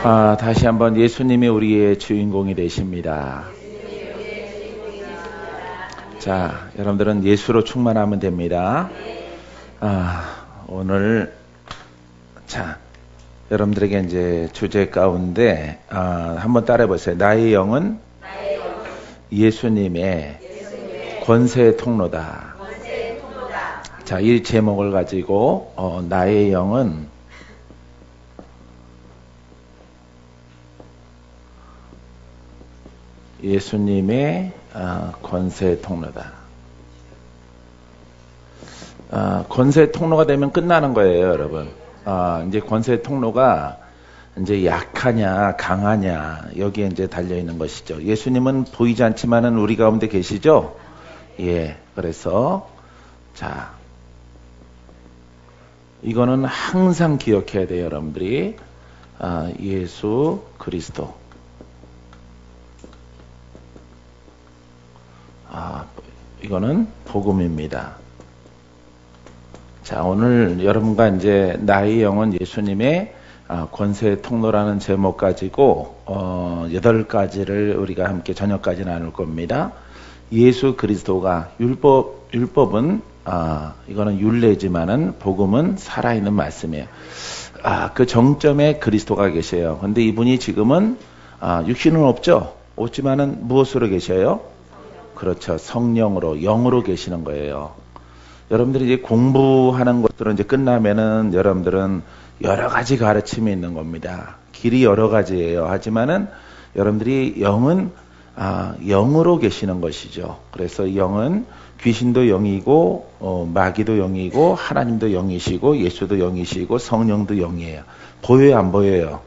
다시 한번 예수님이 우리의 주인공이 되십니다. 자, 여러분들은 예수로 충만하면 됩니다. 오늘 여러분들에게 이제 주제 가운데 한번 따라해 보세요. 나의 영은 예수님의 권세의 통로다. 자, 이 제목을 가지고 나의 영은 예수님의 권세의 통로다. 권세의 통로가 되면 끝나는 거예요, 여러분. 이제 권세의 통로가 이제 약하냐, 강하냐, 여기에 이제 달려 있는 것이죠. 예수님은 보이지 않지만은 우리 가운데 계시죠? 예. 그래서, 자, 이거는 항상 기억해야 돼요, 여러분들이. 예수 그리스도. 이거는 복음입니다. 자, 오늘 여러분과 이제 나의 영은 예수님의 권세의 통로라는 제목 가지고 8가지를 우리가 함께 저녁까지 나눌 겁니다. 예수 그리스도가 율법은 이거는 율례지만은 복음은 살아있는 말씀이에요. 그 정점에 그리스도가 계셔요. 근데 이분이 지금은 육신은 없지만은 무엇으로 계셔요? 그렇죠. 성령으로, 영으로 계시는 거예요. 여러분들이 이제 공부하는 것들은 이제 끝나면은 여러분들은 여러 가지 가르침이 있는 겁니다. 길이 여러 가지예요. 하지만은 여러분들이 영은 영으로 계시는 것이죠. 그래서 영은 귀신도 영이고 마귀도 영이고 하나님도 영이시고 예수도 영이시고 성령도 영이에요. 보여요, 안 보여요?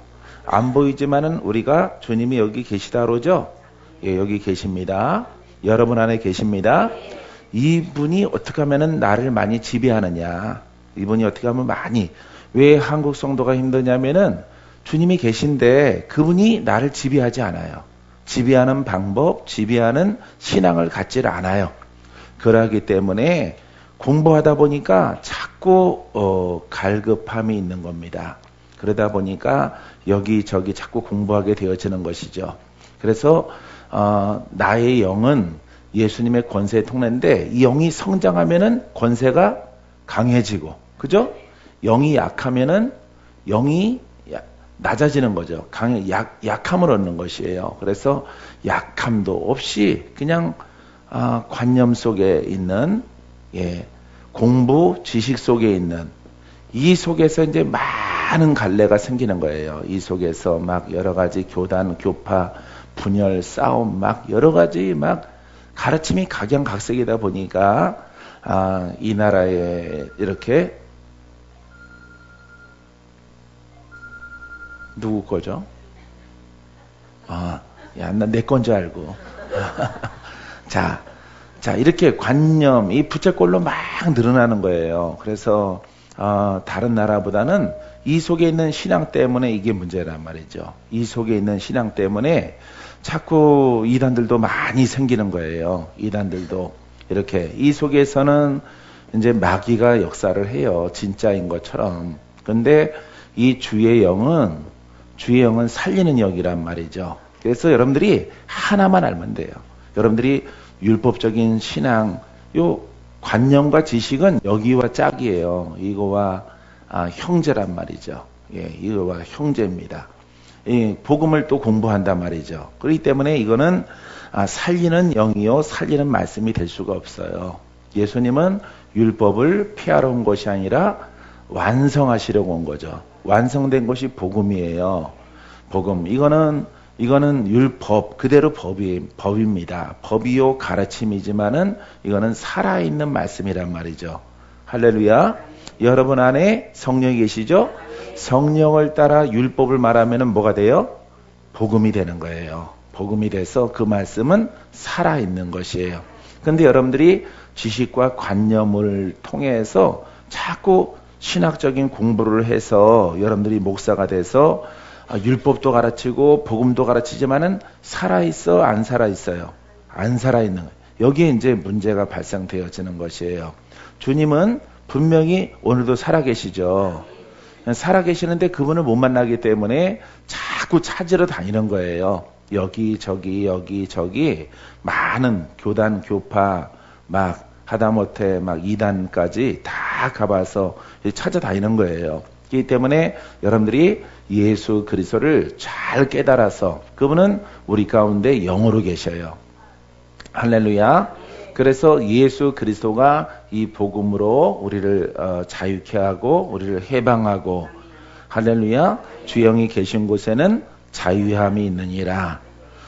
안 보이지만은 우리가 주님이 여기 계시다 그러죠? 예, 여기 계십니다. 여러분 안에 계십니다. 이분이 어떻게 하면은 나를 많이 지배하느냐? 이분이 어떻게 하면 많이, 왜 한국 성도가 힘드냐면은 주님이 계신데 그분이 나를 지배하지 않아요. 지배하는 방법, 지배하는 신앙을 갖질 않아요. 그러기 때문에 공부하다 보니까 자꾸 갈급함이 있는 겁니다. 그러다 보니까 여기저기 자꾸 공부하게 되어지는 것이죠. 그래서 나의 영은 예수님의 권세의 통로인데 이 영이 성장하면은 권세가 강해지고, 그죠? 영이 약하면은 영이 낮아지는 거죠. 약함을 얻는 것이에요. 그래서 약함도 없이 그냥 관념 속에 있는, 공부, 지식 속에 있는, 이 속에서 이제 많은 갈래가 생기는 거예요. 이 속에서 막 여러 가지 교단, 교파, 분열, 싸움, 막 여러 가지 막 가르침이 각양각색이다 보니까 이 나라에 이렇게 누구 거죠? 난 내 건 줄 알고. 자, 이렇게 관념이 부채꼴로 막 늘어나는 거예요. 그래서 다른 나라보다는 이 속에 있는 신앙 때문에 이게 문제란 말이죠. 이 속에 있는 신앙 때문에 자꾸 이단들도 많이 생기는 거예요. 이단들도 이렇게 이 속에서는 이제 마귀가 역사를 해요. 진짜인 것처럼. 근데 이 주의 영은 살리는 영이란 말이죠. 그래서 여러분들이 하나만 알면 돼요. 여러분들이 율법적인 신앙, 요 관념과 지식은 여기와 짝이에요. 이거와 형제란 말이죠. 예, 이거와 형제입니다. 복음을 또 공부한단 말이죠. 그렇기 때문에 이거는 살리는 영이요, 살리는 말씀이 될 수가 없어요. 예수님은 율법을 폐하러 온 것이 아니라 완성하시려고 온 거죠. 완성된 것이 복음이에요. 복음. 이거는 율법, 그대로 법입니다. 법이요, 가르침이지만은 이거는 살아있는 말씀이란 말이죠. 할렐루야. 여러분 안에 성령이 계시죠? 성령을 따라 율법을 말하면은 뭐가 돼요? 복음이 되는 거예요. 복음이 돼서 그 말씀은 살아있는 것이에요. 근데 여러분들이 지식과 관념을 통해서 자꾸 신학적인 공부를 해서 여러분들이 목사가 돼서 율법도 가르치고 복음도 가르치지만은 살아있어, 안 살아있어요? 안 살아있는 거예요. 여기에 이제 문제가 발생되어지는 것이에요. 주님은 분명히 오늘도 살아계시죠. 살아계시는데 그분을 못 만나기 때문에 자꾸 자꾸 찾으러 다니는 거예요. 여기저기 많은 교단, 교파, 막 하다못해 막 이단까지 다 가봐서 찾아다니는 거예요. 그렇기 때문에 여러분들이 예수 그리스도를 잘 깨달아서 그분은 우리 가운데 영으로 계셔요. 할렐루야. 그래서 예수 그리스도가 이 복음으로 우리를 자유케 하고 우리를 해방하고, 할렐루야. 주 영이 계신 곳에는 자유함이 있느니라.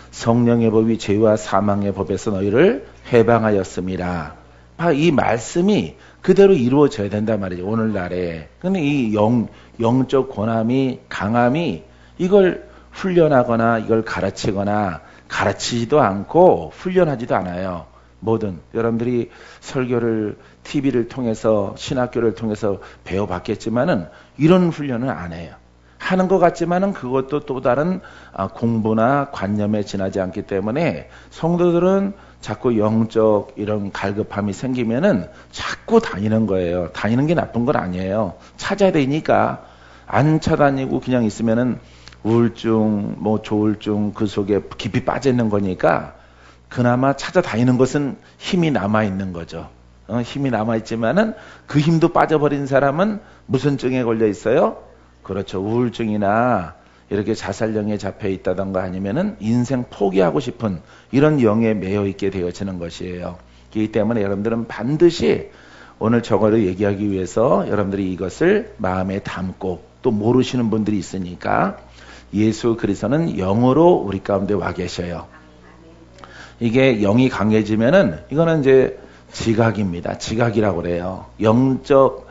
성령의 법이 죄와 사망의 법에서 너희를 해방하였습니다. 이 말씀이 그대로 이루어져야 된단 말이죠, 오늘날에. 근데 이 영적 권함이, 강함이 이걸 훈련하거나 이걸 가르치거나 가르치지도 않고 훈련하지도 않아요. 뭐든 여러분들이 설교를 TV를 통해서 신학교를 통해서 배워봤겠지만은 이런 훈련은 안 해요. 하는 것 같지만은 그것도 또 다른 공부나 관념에 지나지 않기 때문에 성도들은 자꾸 영적 이런 갈급함이 생기면은 자꾸 다니는 거예요. 다니는 게 나쁜 건 아니에요. 찾아야 되니까. 안 찾아다니고 그냥 있으면은 우울증, 조울증 그 속에 깊이 빠져 있는 거니까 그나마 찾아다니는 것은 힘이 남아있는 거죠. 힘이 남아있지만은 그 힘도 빠져버린 사람은 무슨 증에 걸려 있어요? 그렇죠. 우울증이나 이렇게 자살령에 잡혀 있다던가 아니면은 인생 포기하고 싶은 이런 영에 매여 있게 되어지는 것이에요. 그렇기 때문에 여러분들은 반드시 오늘 저거를 얘기하기 위해서 여러분들이 이것을 마음에 담고, 또 모르시는 분들이 있으니까 예수 그리스도는 영으로 우리 가운데 와 계셔요. 이게 영이 강해지면은 이거는 이제 지각입니다. 지각이라고 그래요. 영적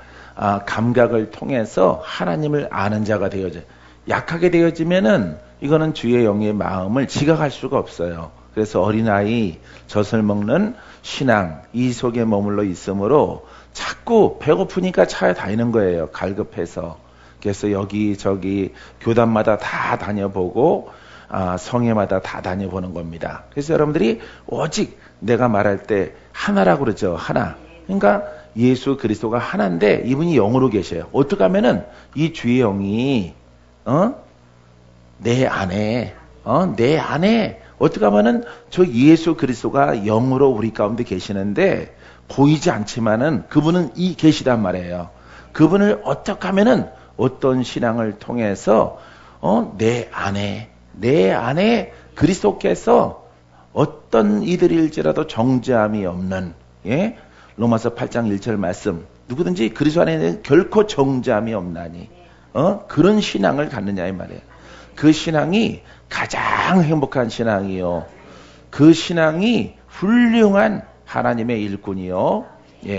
감각을 통해서 하나님을 아는 자가 되어져. 약하게 되어지면은 이거는 주의 영의 마음을 지각할 수가 없어요. 그래서 어린아이 젖을 먹는 신앙 이 속에 머물러 있으므로 자꾸 배고프니까 찾아다니는 거예요. 갈급해서. 그래서 여기저기 교단마다 다 다녀보고 성회마다 다 다녀보는 겁니다. 그래서 여러분들이 오직 내가 말할 때 하나라고 그러죠. 하나. 그러니까 예수 그리스도가 하나인데 이분이 영으로 계셔요. 어떻게 하면은 이 주의 영이 내 안에 어떻게 하면은 저 예수 그리스도가 영으로 우리 가운데 계시는데 보이지 않지만은 그분은 계시단 말이에요. 그분을 어떻게 하면은 어떤 신앙을 통해서 내 안에 그리스도께서 어떤 이들일지라도 정죄함이 없는, 로마서 8장 1절 말씀, 누구든지 그리스도 안에는 결코 정죄함이 없나니 그런 신앙을 갖느냐 이 말이에요. 그 신앙이 가장 행복한 신앙이요. 그 신앙이 훌륭한 하나님의 일꾼이요.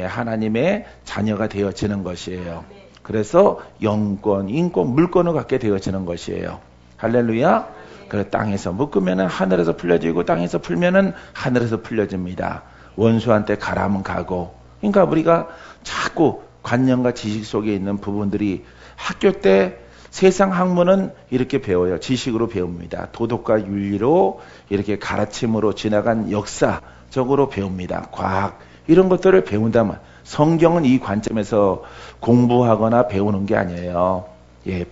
하나님의 자녀가 되어지는 것이에요. 그래서 영권, 인권, 물권을 갖게 되어지는 것이에요. 할렐루야. 그래서 땅에서 묶으면은 하늘에서 풀려지고 땅에서 풀면은 하늘에서 풀려집니다. 원수한테 가라면 가고. 그러니까 우리가 자꾸 관념과 지식 속에 있는 부분들이 학교 때 세상 학문은 이렇게 배워요. 지식으로 배웁니다. 도덕과 윤리로 이렇게 가르침으로 지나간 역사적으로 배웁니다. 과학 이런 것들을 배운다면 성경은 이 관점에서 공부하거나 배우는 게 아니에요.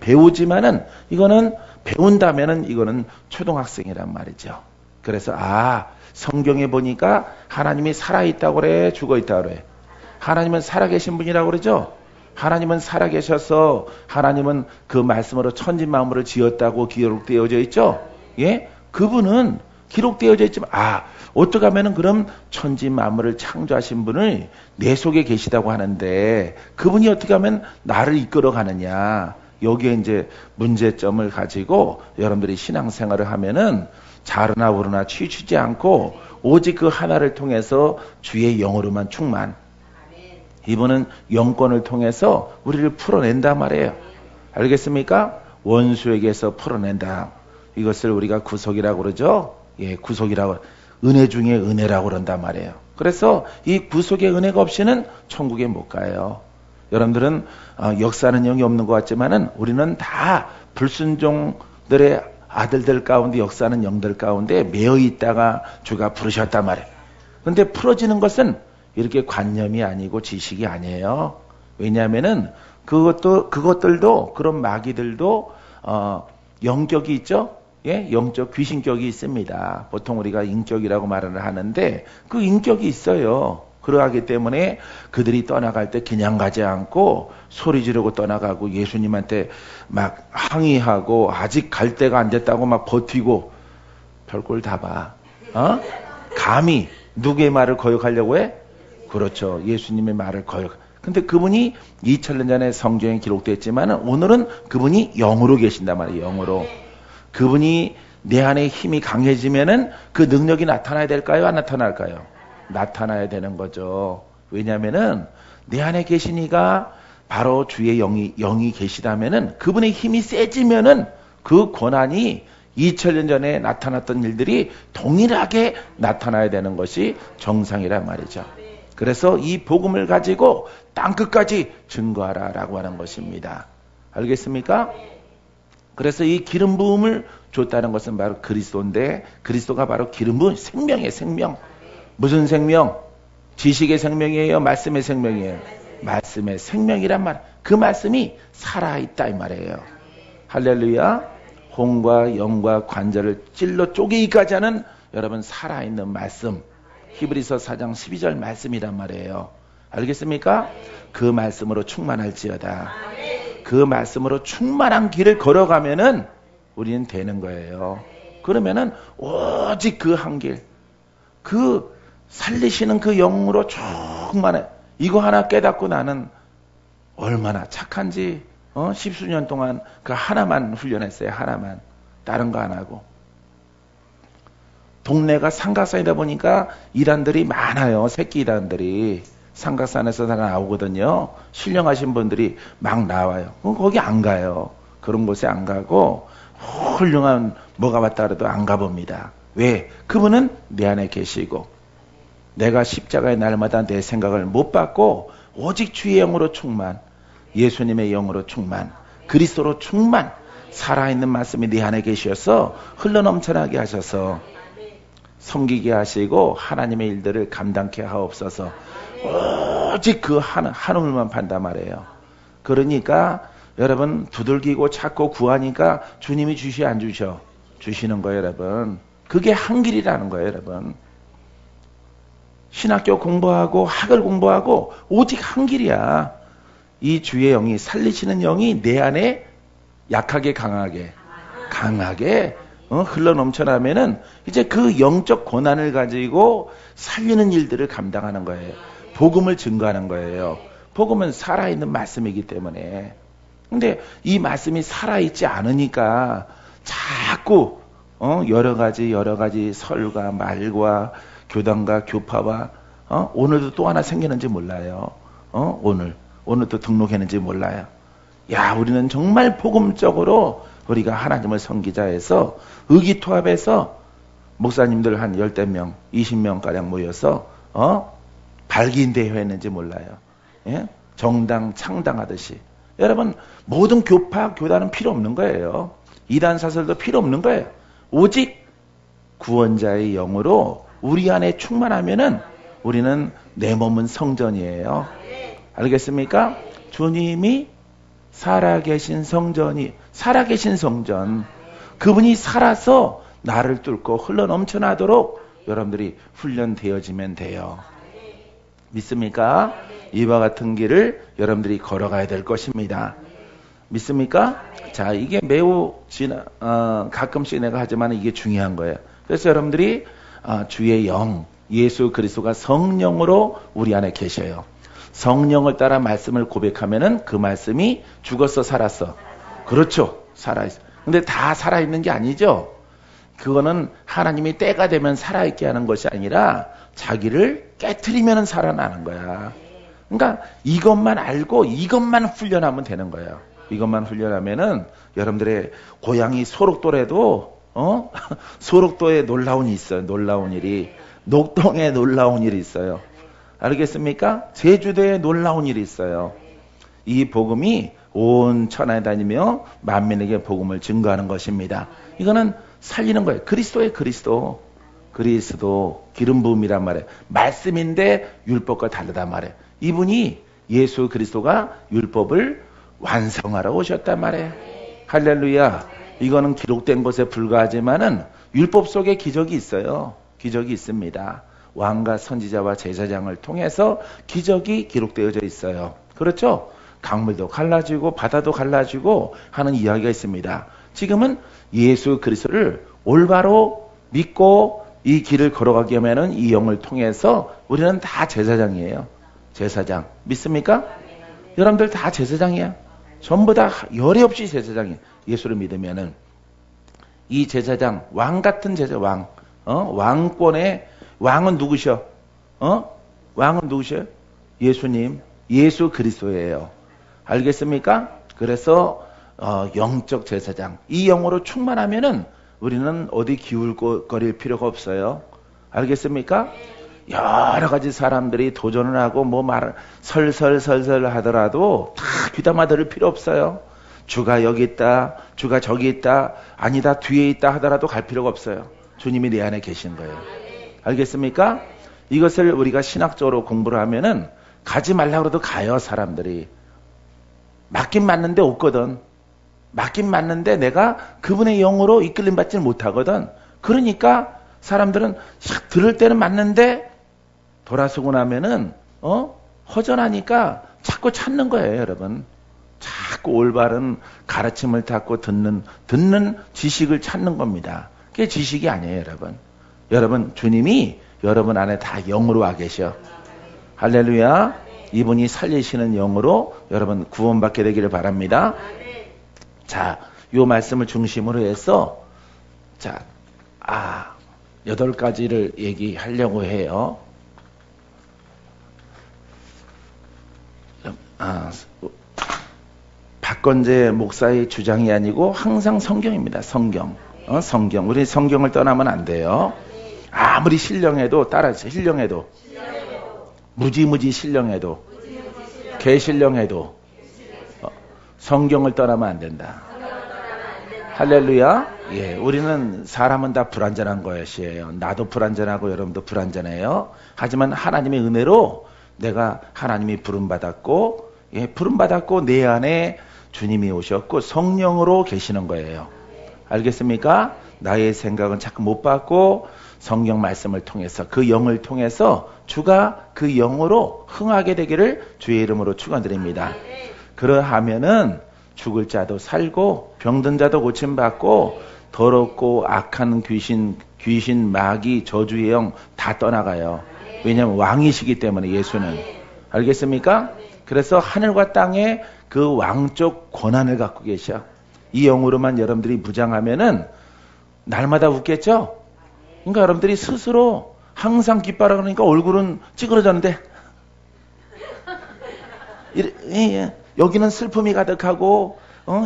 배우지만은 이거는 배운다면은 이거는 초등학생이란 말이죠. 그래서 성경에 보니까 하나님이 살아있다고 그래, 죽어있다고 그래. 하나님은 살아계신 분이라고 그러죠. 하나님은 살아계셔서 하나님은 그 말씀으로 천지만물을 지었다고 기록되어져 있죠. 그분은 기록되어져 있지만 어떻게 하면은 그럼 천지만물을 창조하신 분을 내 속에 계시다고 하는데 그분이 어떻게 하면 나를 이끌어 가느냐. 여기에 이제 문제점을 가지고 여러분들이 신앙생활을 하면은 자르나 우르나 치우치지 않고 오직 그 하나를 통해서 주의 영으로만 충만. 이분은 영권을 통해서 우리를 풀어낸단 말이에요. 알겠습니까? 원수에게서 풀어낸다. 이것을 우리가 구속이라고 그러죠. 구속이라고, 은혜 중에 은혜라고 그런단 말이에요. 그래서 이 구속의 은혜가 없이는 천국에 못 가요. 여러분들은 역사는 영이 없는 것 같지만은 우리는 다 불순종들의 아들들 가운데 역사는 영들 가운데 매여 있다가 주가 부르셨단 말이에요. 그런데 풀어지는 것은 이렇게 관념이 아니고 지식이 아니에요. 왜냐하면은 그것들도 그런 마귀들도 영격이 있죠? 예, 영적 귀신격이 있습니다. 보통 우리가 인격이라고 말을 하는데 그 인격이 있어요. 그러하기 때문에 그들이 떠나갈 때 그냥 가지 않고 소리 지르고 떠나가고 예수님한테 막 항의하고 아직 갈 때가 안 됐다고 막 버티고 별꼴 다 봐. 감히 누구의 말을 거역하려고 해? 그렇죠. 예수님의 말을 거역. 근데 그분이 2000년 전에 성경에 기록됐지만 오늘은 그분이 영으로 계신단 말이에요. 영으로. 그분이 내 안에 힘이 강해지면은 그 능력이 나타나야 될까요? 안 나타날까요? 나타나야 되는 거죠. 왜냐면은 내 안에 계시니가 바로 주의 영이 계시다면은 그분의 힘이 세지면은 그 권한이 2000년 전에 나타났던 일들이 동일하게 나타나야 되는 것이 정상이란 말이죠. 그래서 이 복음을 가지고 땅끝까지 증거하라 라고 하는 것입니다. 알겠습니까? 그래서 이 기름 부음을 줬다는 것은 바로 그리스도인데 그리스도가 바로 기름 부음 생명이에요. 생명. 무슨 생명? 지식의 생명이에요? 말씀의 생명이에요? 말씀의 생명이란 말. 그 말씀이 살아있다 이 말이에요. 할렐루야. 혼과 영과 관절을 찔러 쪼개기까지 하는 여러분 살아있는 말씀. 히브리서 4장 12절 말씀이란 말이에요. 알겠습니까? 그 말씀으로 충만할지어다. 그 말씀으로 충만한 길을 걸어가면은 우리는 되는 거예요. 그러면은 오직 그 한 길, 그 살리시는 그 영으로 충만해. 이거 하나 깨닫고 나는 얼마나 착한지 십수년 동안 그 하나만 훈련했어요. 하나만. 다른 거 안 하고. 동네가 삼각산이다 보니까 이단들이 많아요. 새끼 이단들이. 삼각산에서 다 나오거든요. 신령하신 분들이 막 나와요. 거기 안 가요. 그런 곳에 안 가고 훌륭한 뭐가 왔다 그래도 안 가봅니다. 왜? 그분은 내 안에 계시고 내가 십자가의 날마다 내 생각을 못 받고 오직 주의 영으로 충만, 예수님의 영으로 충만, 그리스도로 충만, 살아있는 말씀이 내 안에 계셔서 흘러넘쳐나게 하셔서 섬기게 하시고 하나님의 일들을 감당케 하옵소서. 오직 그 하늘만 판단 말이에요. 그러니까 여러분 두들기고 찾고 구하니까 주님이 주시 안 주셔? 주시는 거예요 여러분. 그게 한 길이라는 거예요 여러분. 신학교 공부하고 학을 공부하고 오직 한 길이야. 이 주의 영이 살리시는 영이 내 안에 약하게 강하게 흘러넘쳐나면은 이제 그 영적 권한을 가지고 살리는 일들을 감당하는 거예요. 복음을 증거하는 거예요. 복음은 살아있는 말씀이기 때문에. 근데 이 말씀이 살아있지 않으니까 자꾸 여러 가지 설과 말과 교단과 교파와 오늘도 또 하나 생기는지 몰라요. 오늘도 등록했는지 몰라요. 야, 우리는 정말 복음적으로 우리가 하나님을 섬기자 해서 의기투합해서 목사님들 한 10대 명, 20명가량 모여서 발기인대회 했는지 몰라요. 예? 정당 창당하듯이. 여러분 모든 교파, 교단은 필요 없는 거예요. 이단 사설도 필요 없는 거예요. 오직 구원자의 영으로 우리 안에 충만하면은 우리는 내 몸은 성전이에요. 알겠습니까? 주님이 살아계신 성전, 그분이 살아서 나를 뚫고 흘러넘쳐나도록 여러분들이 훈련되어지면 돼요. 믿습니까? 이와 같은 길을 여러분들이 걸어가야 될 것입니다. 믿습니까? 자, 이게 매우 가끔씩 내가 하지만 이게 중요한 거예요. 그래서 여러분들이 주의 영, 예수 그리스도가 성령으로 우리 안에 계셔요. 성령을 따라 말씀을 고백하면은 그 말씀이 죽었어, 살았어? 그렇죠. 살아있어. 근데 다 살아있는 게 아니죠. 그거는 하나님이 때가 되면 살아있게 하는 것이 아니라 자기를 깨트리면 살아나는 거야. 그러니까 이것만 알고 이것만 훈련하면 되는 거예요. 이것만 훈련하면은 여러분들의 고향이 소록도래도 소록도에 놀라운 일이 있어요. 놀라운 일이. 녹동에 놀라운 일이 있어요. 알겠습니까? 제주도에 놀라운 일이 있어요. 이 복음이 온 천하에 다니며 만민에게 복음을 증거하는 것입니다. 이거는 살리는 거예요. 그리스도의 그리스도 기름 부음이란 말이에요. 말씀인데 율법과 다르단 말이에요. 이분이 예수 그리스도가 율법을 완성하러 오셨단 말이에요. 할렐루야. 이거는 기록된 것에 불과하지만은 율법 속에 기적이 있어요. 기적이 있습니다. 왕과 선지자와 제사장을 통해서 기적이 기록되어져 있어요. 그렇죠? 강물도 갈라지고 바다도 갈라지고 하는 이야기가 있습니다. 지금은 예수 그리스도를 올바로 믿고 이 길을 걸어가게 하면은 이 영을 통해서 우리는 다 제사장이에요. 제사장. 믿습니까? 여러분들 다 제사장이야. 전부 다 열이 없이 제사장이에요. 예수를 믿으면은. 이 제사장, 왕 같은 제사장, 왕권의 왕은 누구셔? 왕은 누구셔? 예수님, 예수 그리스도예요. 알겠습니까? 그래서 영적 제사장, 이 영으로 충만하면은 우리는 어디 기울거릴 필요가 없어요. 알겠습니까? 여러 가지 사람들이 도전을 하고 뭐 설설 하더라도 다 귀담아 들을 필요 없어요. 주가 여기 있다, 주가 저기 있다, 아니다 뒤에 있다 하더라도 갈 필요가 없어요. 주님이 내 안에 계신 거예요. 알겠습니까? 이것을 우리가 신학적으로 공부를 하면은 가지 말라고 해도 가요. 사람들이 맞긴 맞는데 없거든. 맞긴 맞는데 내가 그분의 영으로 이끌림 받지는 못하거든. 그러니까 사람들은 들을 때는 맞는데 돌아서고 나면은 허전하니까 자꾸 찾는 거예요. 여러분, 자꾸 올바른 가르침을 찾고 듣는 지식을 찾는 겁니다. 그게 지식이 아니에요. 여러분 주님이 여러분 안에 다 영으로 와 계셔. 할렐루야. 이분이 살리시는 영으로 여러분 구원받게 되기를 바랍니다. 자, 요 말씀을 중심으로 해서 8가지를 얘기하려고 해요. 박건재 목사의 주장이 아니고 항상 성경입니다. 성경. 우리 성경을 떠나면 안 돼요. 아무리 신령해도 따라서 신령해도 무지무지 신령해도 개신령해도 성경을 떠나면 안 된다. 할렐루야. 예, 우리는 사람은 다 불완전한 것이에요. 나도 불완전하고 여러분도 불완전해요. 하지만 하나님의 은혜로 내가 하나님이 부름받았고, 부름받았고 내 안에 주님이 오셨고 성령으로 계시는 거예요. 알겠습니까? 나의 생각은 자꾸 못 받고 성경 말씀을 통해서 그 영을 통해서 주가 그 영으로 흥하게 되기를 주의 이름으로 축원드립니다. 그러하면은 죽을 자도 살고 병든 자도 고침받고 더럽고 악한 귀신, 마귀, 저주의 영 다 떠나가요. 왜냐하면 왕이시기 때문에 예수는. 알겠습니까? 그래서 하늘과 땅에 그 왕적 권한을 갖고 계셔. 이 영으로만 여러분들이 무장하면은 날마다 웃겠죠? 그러니까 여러분들이 스스로 항상 기뻐라 그러니까 얼굴은 찌그러졌는데 여기는 슬픔이 가득하고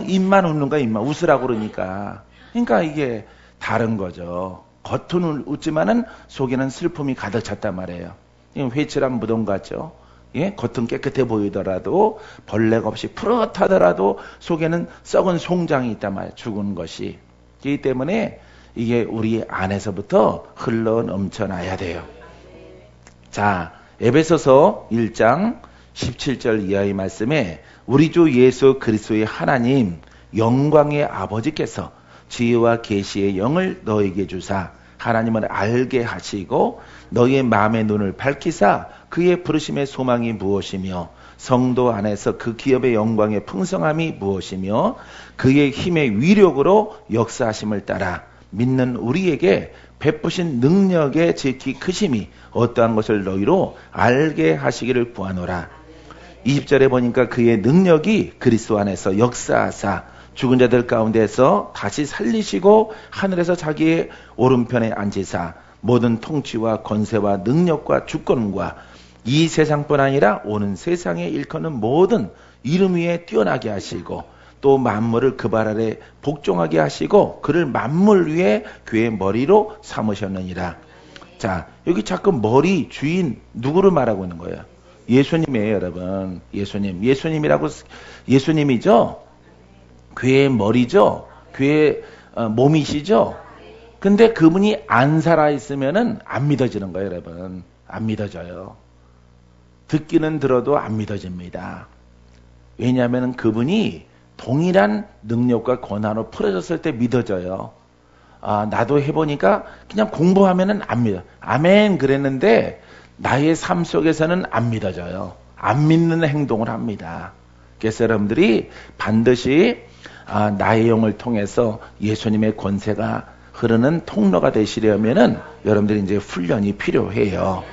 입만 웃는 거야. 입만 웃으라고 그러니까. 그러니까 이게 다른 거죠. 겉은 웃지만은 속에는 슬픔이 가득 찼단 말이에요. 회칠한 무덤 같죠. 예? 겉은 깨끗해 보이더라도 벌레가 없이 푸릇하더라도 속에는 썩은 송장이 있단 말이에요. 죽은 것이. 그렇기 때문에 이게 우리 안에서부터 흘러 넘쳐나야 돼요. 자, 에베소서 1장 17절 이하의 말씀에 우리 주 예수 그리스도의 하나님 영광의 아버지께서 지혜와 계시의 영을 너에게 주사 하나님을 알게 하시고 너희의 마음의 눈을 밝히사 그의 부르심의 소망이 무엇이며 성도 안에서 그 기업의 영광의 풍성함이 무엇이며 그의 힘의 위력으로 역사하심을 따라 믿는 우리에게 베푸신 능력의 지극히 크심이 어떠한 것을 너희로 알게 하시기를 구하노라. 20절에 보니까 그의 능력이 그리스도 안에서 역사하사 죽은 자들 가운데서 다시 살리시고 하늘에서 자기의 오른편에 앉으사 모든 통치와 권세와 능력과 주권과 이 세상뿐 아니라 오는 세상에 일컫는 모든 이름 위에 뛰어나게 하시고 또 만물을 그 발 아래 복종하게 하시고 그를 만물 위에 그의 머리로 삼으셨느니라. 자, 여기 자꾸 머리 주인 누구를 말하고 있는 거예요? 예수님이에요, 여러분. 예수님이라고 예수님이죠. 그의 머리죠. 그의 몸이시죠. 근데 그분이 안 살아 있으면은 안 믿어지는 거예요, 여러분. 안 믿어져요. 듣기는 들어도 안 믿어집니다. 왜냐하면 그분이 동일한 능력과 권한으로 풀어졌을 때 믿어져요. 나도 해보니까 그냥 공부하면은 안 믿어. 아멘 그랬는데 나의 삶 속에서는 안 믿어져요. 안 믿는 행동을 합니다. 그래서 여러분들이 반드시 나의 영을 통해서 예수님의 권세가 흐르는 통로가 되시려면은 여러분들이 이제 훈련이 필요해요.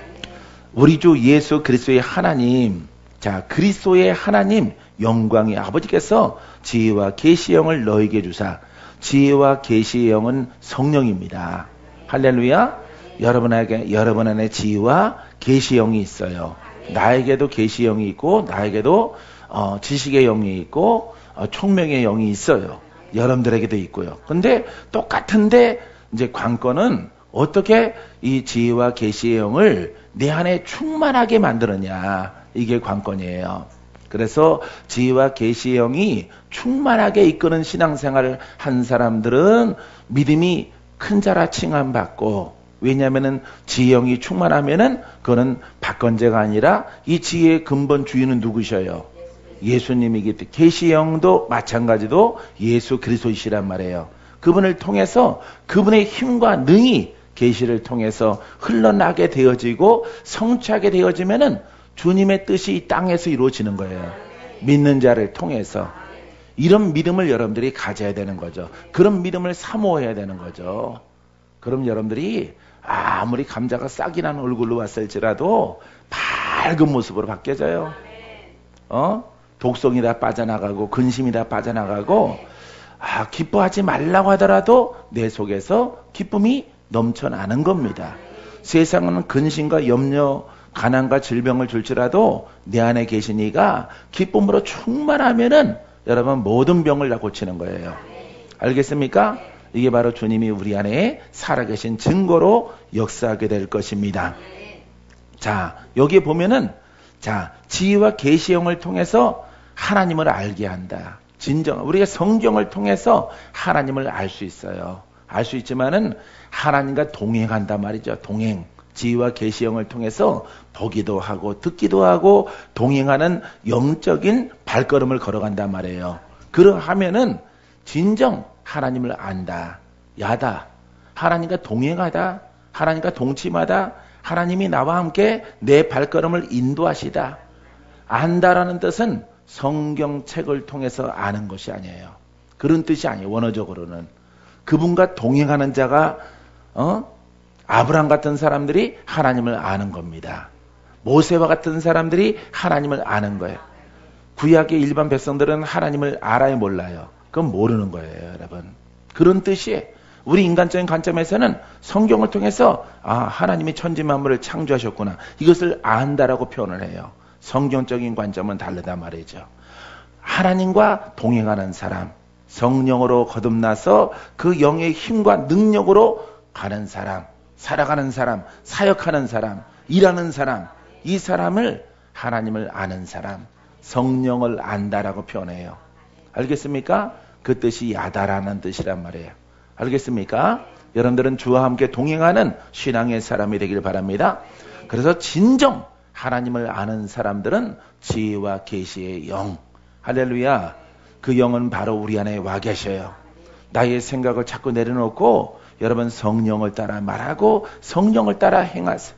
우리 주 예수 그리스도의 하나님, 자, 그리스도의 하나님 영광의 아버지께서 지혜와 계시의 영을 너에게 주사, 지혜와 계시의 영은 성령입니다. 할렐루야. 여러분 안에 지혜와 계시의 영이 있어요. 나에게도 계시의 영이 있고 나에게도 지식의 영이 있고 총명의 영이 있어요. 여러분들에게도 있고요. 근데 똑같은데 이제 관건은 어떻게 이 지혜와 계시의 영을 내 안에 충만하게 만드느냐, 이게 관건이에요. 그래서 지혜와 계시의 영이 충만하게 이끄는 신앙생활을 한 사람들은 믿음이 큰 자라 칭함받고, 왜냐하면은 지혜의 영이 충만하면은 그거는 박건재가 아니라 이 지혜의 근본 주인은 누구셔요? 예수님이기 때문에 계시의 영도 마찬가지로 예수 그리스도이시란 말이에요. 그분을 통해서 그분의 힘과 능이 계시를 통해서 흘러나게 되어지고 성취하게 되어지면은 주님의 뜻이 이 땅에서 이루어지는 거예요. 믿는 자를 통해서. 이런 믿음을 여러분들이 가져야 되는 거죠. 그런 믿음을 사모해야 되는 거죠. 그럼 여러분들이 아무리 감자가 싹이 난 얼굴로 왔을지라도 밝은 모습으로 바뀌어져요. 독성이 다 빠져나가고 근심이 다 빠져나가고, 기뻐하지 말라고 하더라도 내 속에서 기쁨이 넘쳐나는 겁니다. 세상은 근심과 염려, 가난과 질병을 줄지라도 내 안에 계신 이가 기쁨으로 충만하면은 여러분 모든 병을 다 고치는 거예요. 알겠습니까? 이게 바로 주님이 우리 안에 살아계신 증거로 역사하게 될 것입니다. 자, 여기 보면은, 자, 지혜와 계시의 영을 통해서 하나님을 알게 한다. 진정, 우리가 성경을 통해서 하나님을 알 수 있어요. 알 수 있지만은 하나님과 동행한단 말이죠. 동행. 지혜와 계시의 영을 통해서 보기도 하고 듣기도 하고 동행하는 영적인 발걸음을 걸어간단 말이에요. 그러하면은 진정 하나님을 안다, 야다, 하나님과 동행하다, 하나님과 동침하다, 하나님이 나와 함께 내 발걸음을 인도하시다. 안다라는 뜻은 성경책을 통해서 아는 것이 아니에요. 그런 뜻이 아니에요. 원어적으로는 그분과 동행하는 자가 아브라함 같은 사람들이 하나님을 아는 겁니다. 모세와 같은 사람들이 하나님을 아는 거예요. 구약의 일반 백성들은 하나님을 알아요, 몰라요? 그건 모르는 거예요, 여러분. 그런 뜻이에요. 우리 인간적인 관점에서는 성경을 통해서 하나님이 천지 만물을 창조하셨구나, 이것을 안다라고 표현을 해요. 성경적인 관점은 다르단 말이죠. 하나님과 동행하는 사람, 성령으로 거듭나서 그 영의 힘과 능력으로 가는 사람, 살아가는 사람, 사역하는 사람, 일하는 사람, 이 사람을 하나님을 아는 사람, 성령을 안다라고 표현해요. 알겠습니까? 그 뜻이 야다라는 뜻이란 말이에요. 알겠습니까? 여러분들은 주와 함께 동행하는 신앙의 사람이 되길 바랍니다. 그래서 진정 하나님을 아는 사람들은 지혜와 계시의 영, 할렐루야, 그 영은 바로 우리 안에 와 계셔요. 나의 생각을 자꾸 내려놓고 여러분 성령을 따라 말하고 성령을 따라 행하세요.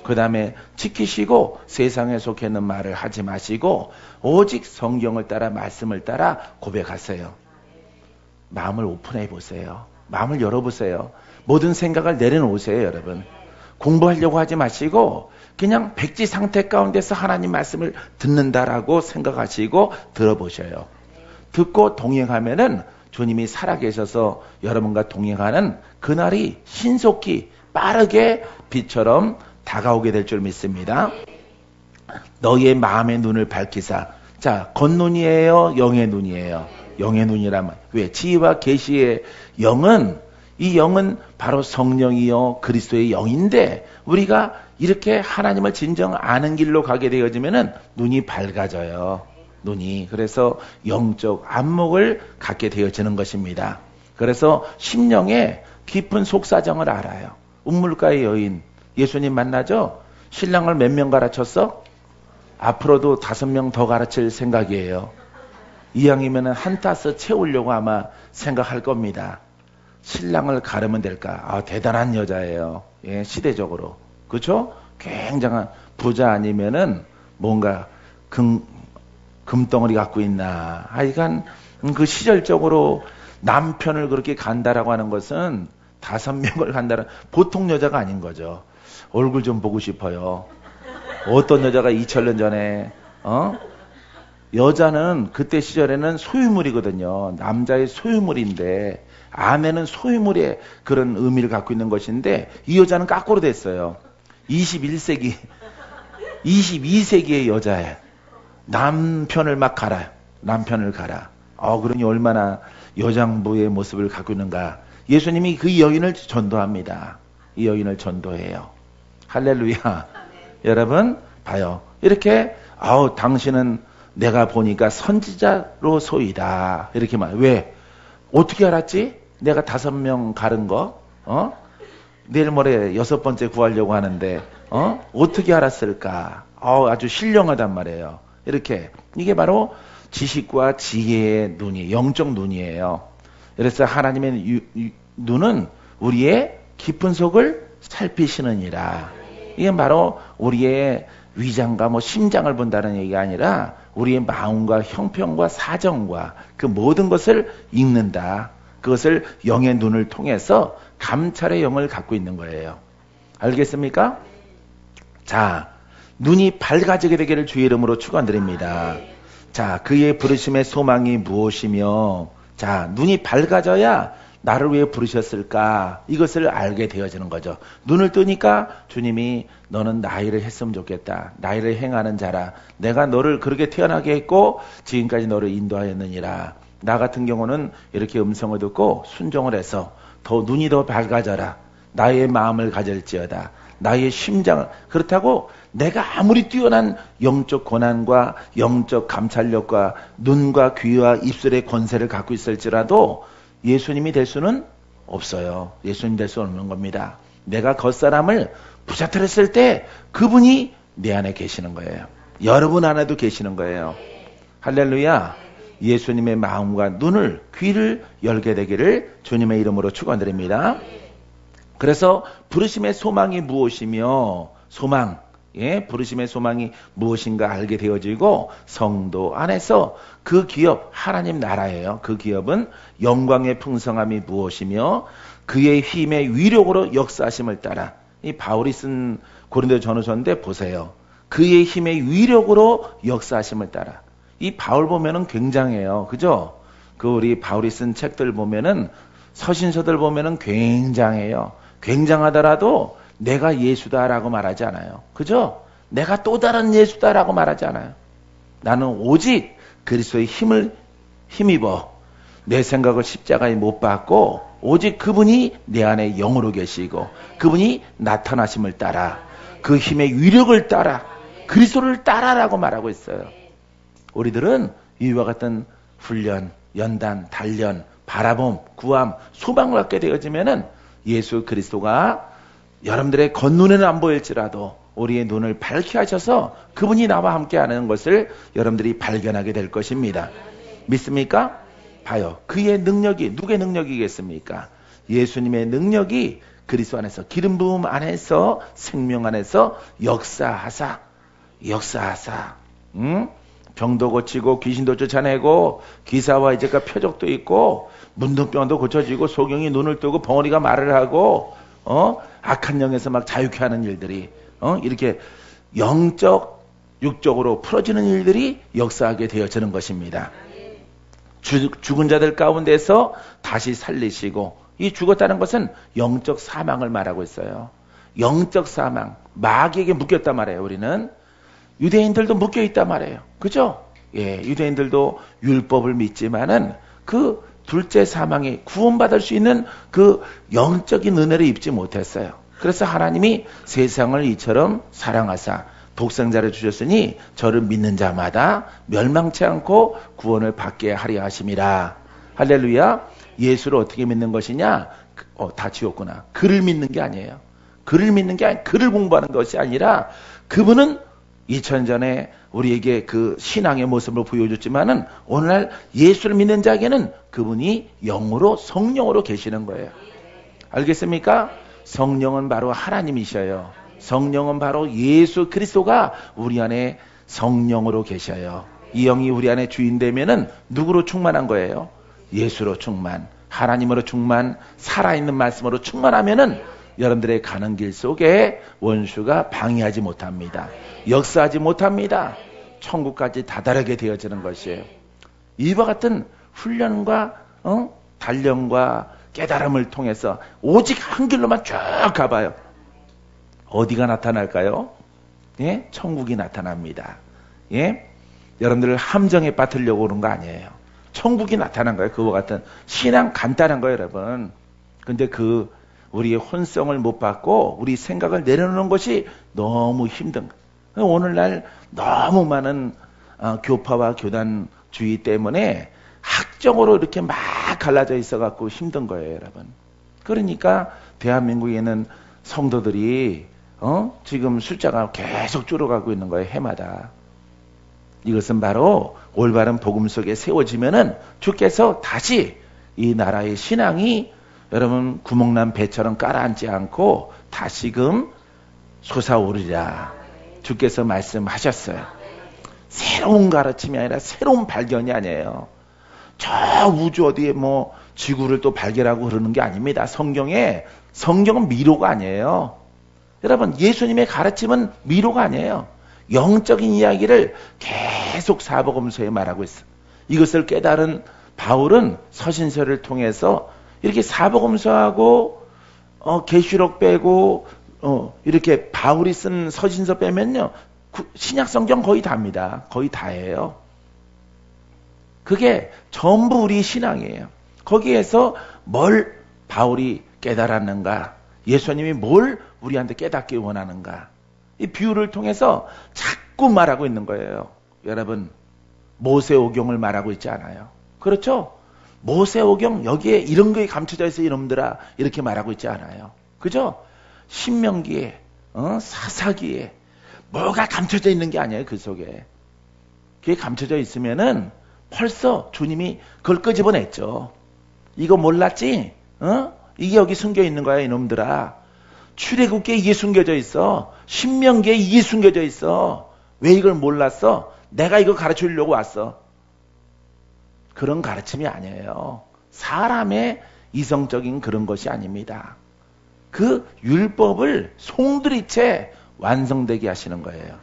그 다음에 지키시고 세상에 속해있는 말을 하지 마시고 오직 성경을 따라 말씀을 따라 고백하세요. 마음을 오픈해 보세요. 마음을 열어보세요. 모든 생각을 내려놓으세요. 여러분 공부하려고 하지 마시고 그냥 백지 상태 가운데서 하나님 말씀을 듣는다라고 생각하시고 들어보셔요. 듣고 동행하면은 주님이 살아계셔서 여러분과 동행하는 그날이 신속히 빠르게 빛처럼 다가오게 될 줄 믿습니다. 너희의 마음의 눈을 밝히사. 자, 겉눈이에요, 영의 눈이에요? 영의 눈이라면 왜? 지혜와 계시의 영은, 이 영은 바로 성령이요 그리스도의 영인데, 우리가 이렇게 하나님을 진정 아는 길로 가게 되어지면은 눈이 밝아져요. 눈이. 그래서 영적 안목을 갖게 되어지는 것입니다. 그래서 심령의 깊은 속사정을 알아요. 운물가의 여인, 예수님 만나죠? 신랑을 몇 명 가르쳤어? 앞으로도 5명 더 가르칠 생각이에요. 이왕이면 한 따스 채우려고 아마 생각할 겁니다. 신랑을 가르면 될까? 아, 대단한 여자예요. 예, 시대적으로. 그렇죠? 굉장한 부자 아니면은 뭔가 금덩어리 갖고 있나. 하여간 그 시절적으로 남편을 그렇게 간다라고 하는 것은 5명을 간다는 보통 여자가 아닌 거죠. 얼굴 좀 보고 싶어요. 어떤 여자가 2000년 전에 여자는 그때 시절에는 소유물이거든요. 남자의 소유물인데 아내는 소유물의 그런 의미를 갖고 있는 것인데 이 여자는 거꾸로 됐어요. 21세기 22세기의 여자애 남편을 막 가라. 남편을 가라. 그러니 얼마나 여장부의 모습을 갖고 있는가. 예수님이 그 여인을 전도합니다. 이 여인을 전도해요. 할렐루야. 여러분 봐요. 이렇게 당신은 내가 보니까 선지자로 소이다. 이렇게 말. 왜? 어떻게 알았지? 내가 5명 가른 거? 내일 모레 6번째 구하려고 하는데 어떻게 알았을까? 아주 신령하단 말이에요. 이렇게 이게 바로 지식과 지혜의 눈이 영적 눈이에요. 그래서 하나님의 눈은 우리의 깊은 속을 살피시느니라. 이게 바로 우리의 위장과 심장을 본다는 얘기가 아니라 우리의 마음과 형편과 사정과 그 모든 것을 읽는다. 그것을 영의 눈을 통해서 감찰의 영을 갖고 있는 거예요. 알겠습니까? 자, 눈이 밝아지게 되기를 주의 이름으로 축원드립니다. 자, 그의 부르심의 소망이 무엇이며, 자, 눈이 밝아져야 나를 왜 부르셨을까? 이것을 알게 되어지는 거죠. 눈을 뜨니까 주님이 너는 나일을 했으면 좋겠다. 나일을 행하는 자라. 내가 너를 그렇게 태어나게 했고 지금까지 너를 인도하였느니라. 나 같은 경우는 이렇게 음성을 듣고 순종을 해서 눈이 더 밝아져라. 나의 마음을 가질지어다. 나의 심장을. 그렇다고 내가 아무리 뛰어난 영적 고난과 영적 감찰력과 눈과 귀와 입술의 권세를 갖고 있을지라도 예수님이 될 수는 없어요. 예수님 될 수 없는 겁니다. 내가 겉사람을 부자트렸을 때 그분이 내 안에 계시는 거예요. 여러분 안에도 계시는 거예요. 할렐루야. 예수님의 마음과 눈을 귀를 열게 되기를 주님의 이름으로 축원드립니다. 그래서 부르심의 소망이 무엇이며 소망, 부르심의 소망이 무엇인가 알게 되어지고 성도 안에서 그 기업 하나님 나라예요. 그 기업은 영광의 풍성함이 무엇이며 그의 힘의 위력으로 역사하심을 따라 이 바울이 쓴 고린도 전후서인데 보세요. 그의 힘의 위력으로 역사하심을 따라 이 바울 보면은 굉장해요. 그죠? 그 우리 바울이 쓴 책들 보면은 서신서들 보면은 굉장해요. 굉장하더라도 내가 예수다라고 말하지 않아요. 그죠? 내가 또 다른 예수다라고 말하지 않아요. 나는 오직 그리스도의 힘을 힘입어 내 생각을 십자가에 못 박고 오직 그분이 내 안에 영으로 계시고 그분이 나타나심을 따라 그 힘의 위력을 따라 그리스도를 따라라고 말하고 있어요. 우리들은 이와 같은 훈련, 연단, 단련, 바라봄, 구함, 소망을 갖게 되어지면은 예수 그리스도가 여러분들의 겉눈에는 안 보일지라도 우리의 눈을 밝게 하셔서 그분이 나와 함께 하는 것을 여러분들이 발견하게 될 것입니다. 믿습니까? 봐요. 그의 능력이 누구의 능력이겠습니까? 예수님의 능력이 그리스도 안에서 기름 부음 안에서 생명 안에서 역사하사 병도 고치고 귀신도 쫓아내고 기사와 이제가 표적도 있고 문둥병도 고쳐지고 소경이 눈을 뜨고 벙어리가 말을 하고 악한 영에서 막 자유케 하는 일들이 이렇게 영적 육적으로 풀어지는 일들이 역사하게 되어지는 것입니다. 죽은 자들 가운데서 다시 살리시고 이 죽었다는 것은 영적 사망을 말하고 있어요. 영적 사망 마귀에게 묶였단 말이에요. 우리는 유대인들도 묶여 있단 말이에요. 그죠? 예, 유대인들도 율법을 믿지만은 그 둘째 사망이 구원받을 수 있는 그 영적인 은혜를 입지 못했어요. 그래서 하나님이 세상을 이처럼 사랑하사 독생자를 주셨으니 저를 믿는 자마다 멸망치 않고 구원을 받게 하려 하심이라. 할렐루야. 예수를 어떻게 믿는 것이냐? 다 지웠구나. 그를 믿는 게 아니에요. 그를 믿는 게 아니, 그를 공부하는 것이 아니라 그분은 2000년 전에 우리에게 그 신앙의 모습을 보여줬지만은 오늘날 예수를 믿는 자에게는 그분이 영으로 성령으로 계시는 거예요. 알겠습니까? 성령은 바로 하나님이셔요. 성령은 바로 예수 그리스도가 우리 안에 성령으로 계셔요. 이 영이 우리 안에 주인 되면은 누구로 충만한 거예요? 예수로 충만, 하나님으로 충만, 살아있는 말씀으로 충만하면은 여러분들의 가는 길 속에 원수가 방해하지 못합니다. 역사하지 못합니다. 천국까지 다다르게 되어지는 것이에요. 이와 같은 훈련과 단련과 깨달음을 통해서 오직 한 길로만 쭉 가봐요. 어디가 나타날까요? 예? 천국이 나타납니다. 예? 여러분들 함정에 빠뜨리려고 그런 거 아니에요. 천국이 나타난 거예요. 그와 같은 신앙 간단한 거예요, 여러분. 근데 우리의 혼성을 못 받고 우리 생각을 내려놓는 것이 너무 힘든 거예요. 오늘날 너무 많은 교파와 교단주의 때문에 학적으로 이렇게 막 갈라져 있어 갖고 힘든 거예요, 여러분. 그러니까 대한민국에는 성도들이 지금 숫자가 계속 줄어가고 있는 거예요, 해마다. 이것은 바로 올바른 복음 속에 세워지면은 주께서 다시 이 나라의 신앙이 여러분 구멍난 배처럼 깔아앉지 않고 다시금 솟아오르리라. 주께서 말씀하셨어요. 새로운 가르침이 아니라 새로운 발견이 아니에요. 저 우주 어디에 뭐 지구를 또 발견하고 그러는 게 아닙니다. 성경은 미로가 아니에요. 여러분 예수님의 가르침은 미로가 아니에요. 영적인 이야기를 계속 사복음서에 말하고 있어요. 이것을 깨달은 바울은 서신서를 통해서 이렇게 사복음서하고 계시록 빼고 이렇게 바울이 쓴 서신서 빼면요 신약 성경 거의 다입니다. 거의 다예요. 그게 전부 우리 신앙이에요. 거기에서 뭘 바울이 깨달았는가, 예수님이 뭘 우리한테 깨닫기 원하는가, 이 비유를 통해서 자꾸 말하고 있는 거예요. 여러분 모세오경을 말하고 있지 않아요. 그렇죠? 모세오경 여기에 이런 거에 감춰져 있어 이놈들아 이렇게 말하고 있지 않아요. 그죠? 신명기에 사사기에 뭐가 감춰져 있는 게 아니에요. 그 속에 그게 감춰져 있으면은 벌써 주님이 그걸 끄집어냈죠. 이거 몰랐지? 이게 여기 숨겨 있는 거야 이놈들아. 출애굽기에 이게 숨겨져 있어. 신명기에 이게 숨겨져 있어. 왜 이걸 몰랐어? 내가 이거 가르쳐 주려고 왔어. 그런 가르침이 아니에요. 사람의 이성적인 그런 것이 아닙니다. 그 율법을 송두리째 완성되게 하시는 거예요.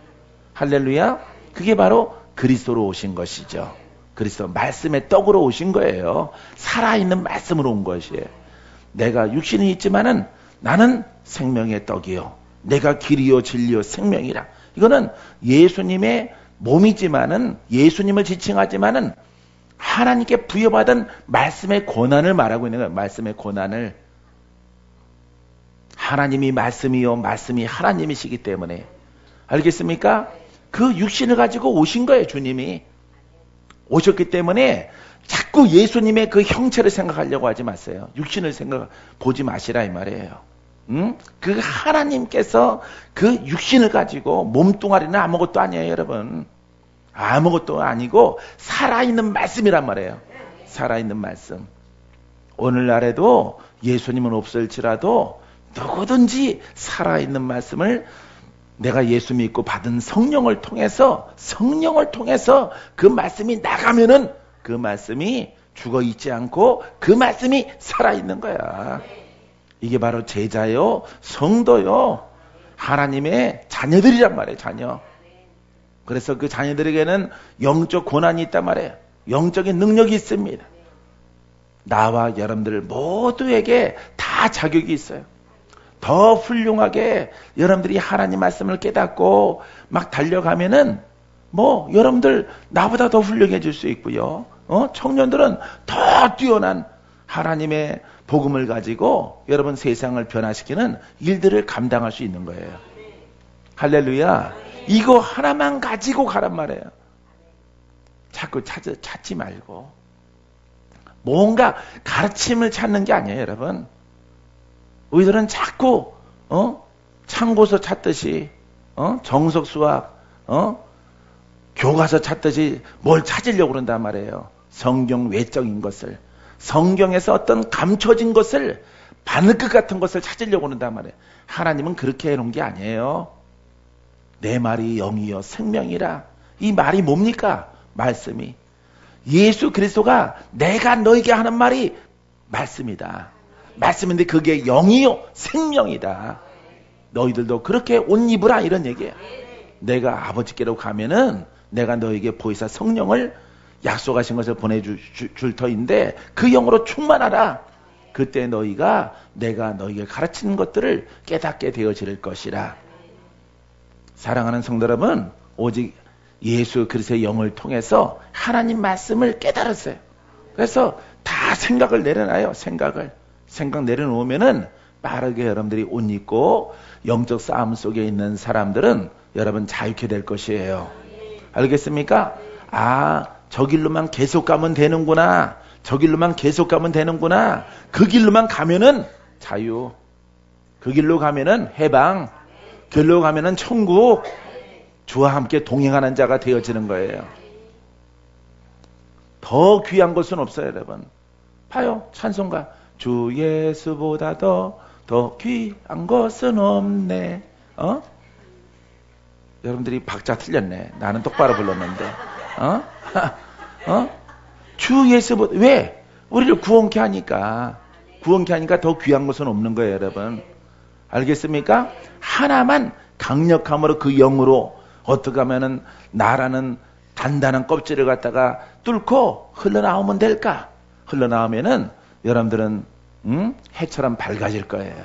할렐루야. 그게 바로 그리스도로 오신 것이죠. 그리스도 말씀의 떡으로 오신 거예요. 살아있는 말씀으로 온 것이에요. 내가 육신이 있지만은 나는 생명의 떡이요 내가 길이요 진리요 생명이라. 이거는 예수님의 몸이지만은 예수님을 지칭하지만은 하나님께 부여받은 말씀의 고난을 말하고 있는 거예요. 말씀의 고난을. 하나님이 말씀이요 말씀이 하나님이시기 때문에. 알겠습니까? 그 육신을 가지고 오신 거예요. 주님이 오셨기 때문에 자꾸 예수님의 그 형체를 생각하려고 하지 마세요. 육신을 보지 마시라 이 말이에요. 그 하나님께서 그 육신을 가지고 몸뚱아리는 아무것도 아니에요, 여러분. 아무것도 아니고 살아있는 말씀이란 말이에요. 살아있는 말씀. 오늘날에도 예수님은 없을지라도 누구든지 살아있는 말씀을 내가 예수 믿고 받은 성령을 통해서 그 말씀이 나가면은 그 말씀이 죽어 있지 않고 그 말씀이 살아있는 거야. 이게 바로 제자요, 성도요, 하나님의 자녀들이란 말이에요, 자녀. 그래서 그 자녀들에게는 영적 고난이 있단 말이에요. 영적인 능력이 있습니다. 나와 여러분들 모두에게 다 자격이 있어요. 더 훌륭하게 여러분들이 하나님 말씀을 깨닫고 막 달려가면은 여러분들 나보다 더 훌륭해질 수 있고요. 청년들은 더 뛰어난 하나님의 복음을 가지고 여러분 세상을 변화시키는 일들을 감당할 수 있는 거예요. 할렐루야. 이거 하나만 가지고 가란 말이에요. 자꾸 찾지 말고. 뭔가 가르침을 찾는 게 아니에요, 여러분. 우리들은 자꾸 창고서 찾듯이 정석 수학 교과서 찾듯이 뭘 찾으려고 그런단 말이에요. 성경 외적인 것을, 성경에서 어떤 감춰진 것을, 바늘끝 같은 것을 찾으려고 그런단 말이에요. 하나님은 그렇게 해놓은 게 아니에요. 내 말이 영이요 생명이라. 이 말이 뭡니까? 말씀이. 예수 그리스도가 내가 너에게 하는 말이 말씀이다. 말씀인데 그게 영이요 생명이다. 너희들도 그렇게 옷 입으라, 이런 얘기예요. 내가 아버지께로 가면은 내가 너에게 보이사 성령을 약속하신 것을 보내줄 터인데 그 영으로 충만하라. 그때 너희가 내가 너희에게 가르치는 것들을 깨닫게 되어질 것이라. 사랑하는 성도 여러분, 오직 예수 그리스도의 영을 통해서 하나님 말씀을 깨달았어요. 그래서 다 생각을 내려놔요. 생각 내려놓으면은 빠르게 여러분들이 옷 입고 영적 싸움 속에 있는 사람들은 여러분 자유케 될 것이에요. 알겠습니까? 아, 저 길로만 계속 가면 되는구나. 저 길로만 계속 가면 되는구나. 그 길로만 가면은 자유. 그 길로 가면은 해방. 그 길로 가면은 천국. 주와 함께 동행하는 자가 되어지는 거예요. 더 귀한 것은 없어요, 여러분. 봐요, 찬송가. 주 예수보다 더 귀한 것은 없네. 여러분들이 박자 틀렸네. 나는 똑바로 불렀는데. 주 예수보다, 왜? 우리를 구원케 하니까 더 귀한 것은 없는 거예요, 여러분. 알겠습니까? 하나만 강력함으로 그 영으로 어떻게 하면은 나라는 단단한 껍질을 갖다가 뚫고 흘러나오면 될까? 흘러나오면은 여러분들은 해처럼 밝아질 거예요.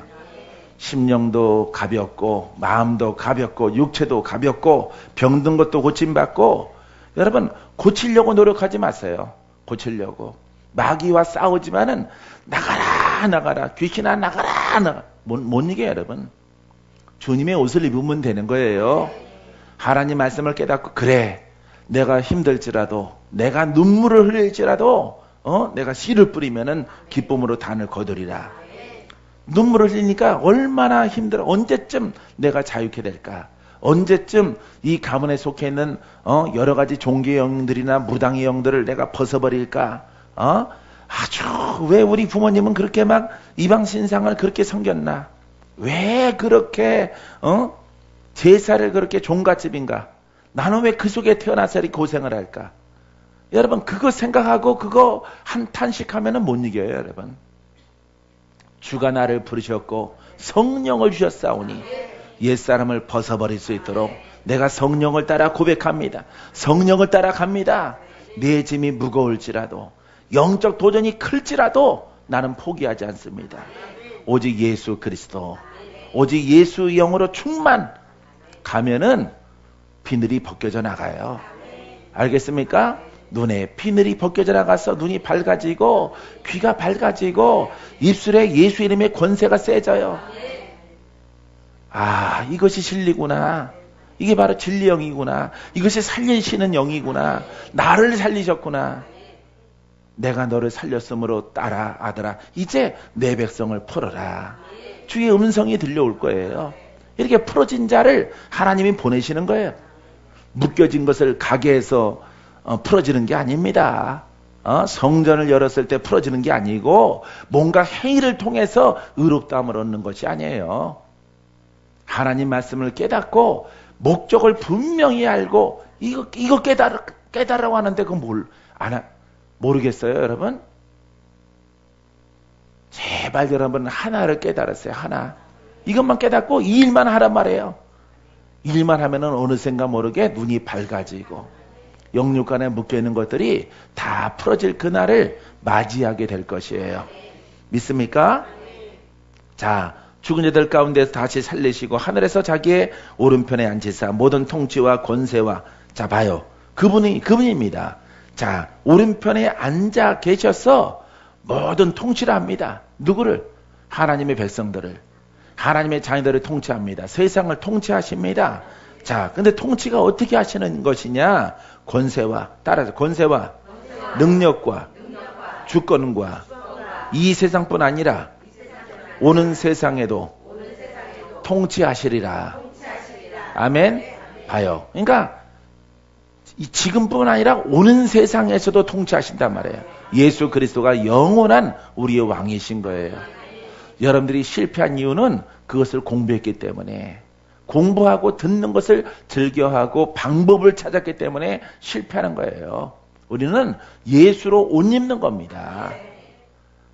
심령도 가볍고 마음도 가볍고 육체도 가볍고 병든 것도 고침받고. 여러분, 고치려고 노력하지 마세요. 고치려고 마귀와 싸우지만은 나가라 귀신아 나가라. 못 이겨요, 여러분. 주님의 옷을 입으면 되는 거예요. 하나님 말씀을 깨닫고, 그래, 내가 힘들지라도, 내가 눈물을 흘릴지라도, 내가 씨를 뿌리면은 기쁨으로 단을 거두리라. 눈물을 흘리니까 얼마나 힘들어. 언제쯤 내가 자유케 될까? 언제쯤 이 가문에 속해 있는 여러 가지 종교의 영들이나 무당의 영들을 내가 벗어버릴까? 아주 왜 우리 부모님은 그렇게 막 이방 신상을 그렇게 섬겼나? 왜 그렇게 제사를 그렇게 종갓집 빈가? 나는 왜 그 속에 태어나서 이렇게 고생을 할까? 여러분, 그거 생각하고 그거 한탄씩 하면은 못 이겨요, 여러분. 주가 나를 부르셨고 성령을 주셨사오니 옛사람을 벗어버릴 수 있도록 내가 성령을 따라 고백합니다. 성령을 따라 갑니다. 내 짐이 무거울지라도, 영적 도전이 클지라도 나는 포기하지 않습니다. 오직 예수 그리스도, 오직 예수 영으로 충만 가면은 비늘이 벗겨져 나가요. 알겠습니까? 눈에 비늘이 벗겨져 나가서 눈이 밝아지고 귀가 밝아지고 입술에 예수 이름의 권세가 세져요. 아, 이것이 진리구나. 이게 바로 진리 영이구나. 이것이 살리시는 영이구나. 나를 살리셨구나. 내가 너를 살렸으므로 딸아, 아들아, 이제 내 백성을 풀어라. 주의 음성이 들려올 거예요. 이렇게 풀어진 자를 하나님이 보내시는 거예요. 묶여진 것을 가게에서 풀어지는 게 아닙니다. 성전을 열었을 때 풀어지는 게 아니고 뭔가 행위를 통해서 의롭다함을 얻는 것이 아니에요. 하나님 말씀을 깨닫고 목적을 분명히 알고 이거 깨달으라고 하는데 그건 모르겠어요, 여러분? 제발 여러분 하나를 깨달았어요. 하나. 이것만 깨닫고 이 일만 하란 말이에요. 일만 하면은 어느샌가 모르게 눈이 밝아지고 영육간에 묶여있는 것들이 다 풀어질 그날을 맞이하게 될 것이에요. 믿습니까? 자, 죽은 자들 가운데서 다시 살리시고 하늘에서 자기의 오른편에 앉으사 모든 통치와 권세와, 자 봐요, 그분입니다. 자, 오른편에 앉아 계셔서 모든 통치를 합니다. 누구를? 하나님의 백성들을, 하나님의 자녀들을 통치합니다. 세상을 통치하십니다. 자, 근데 통치가 어떻게 하시는 것이냐? 권세와, 따라서 권세와 능력과 주권과 이 세상뿐 아니라 오는 세상에도 통치하시리라. 아멘. 봐요. 그러니까 지금뿐 아니라 오는 세상에서도 통치하신단 말이에요. 예수 그리스도가 영원한 우리의 왕이신 거예요. 여러분들이 실패한 이유는 그것을 공부했기 때문에, 공부하고 듣는 것을 즐겨하고 방법을 찾았기 때문에 실패하는 거예요. 우리는 예수로 옷 입는 겁니다.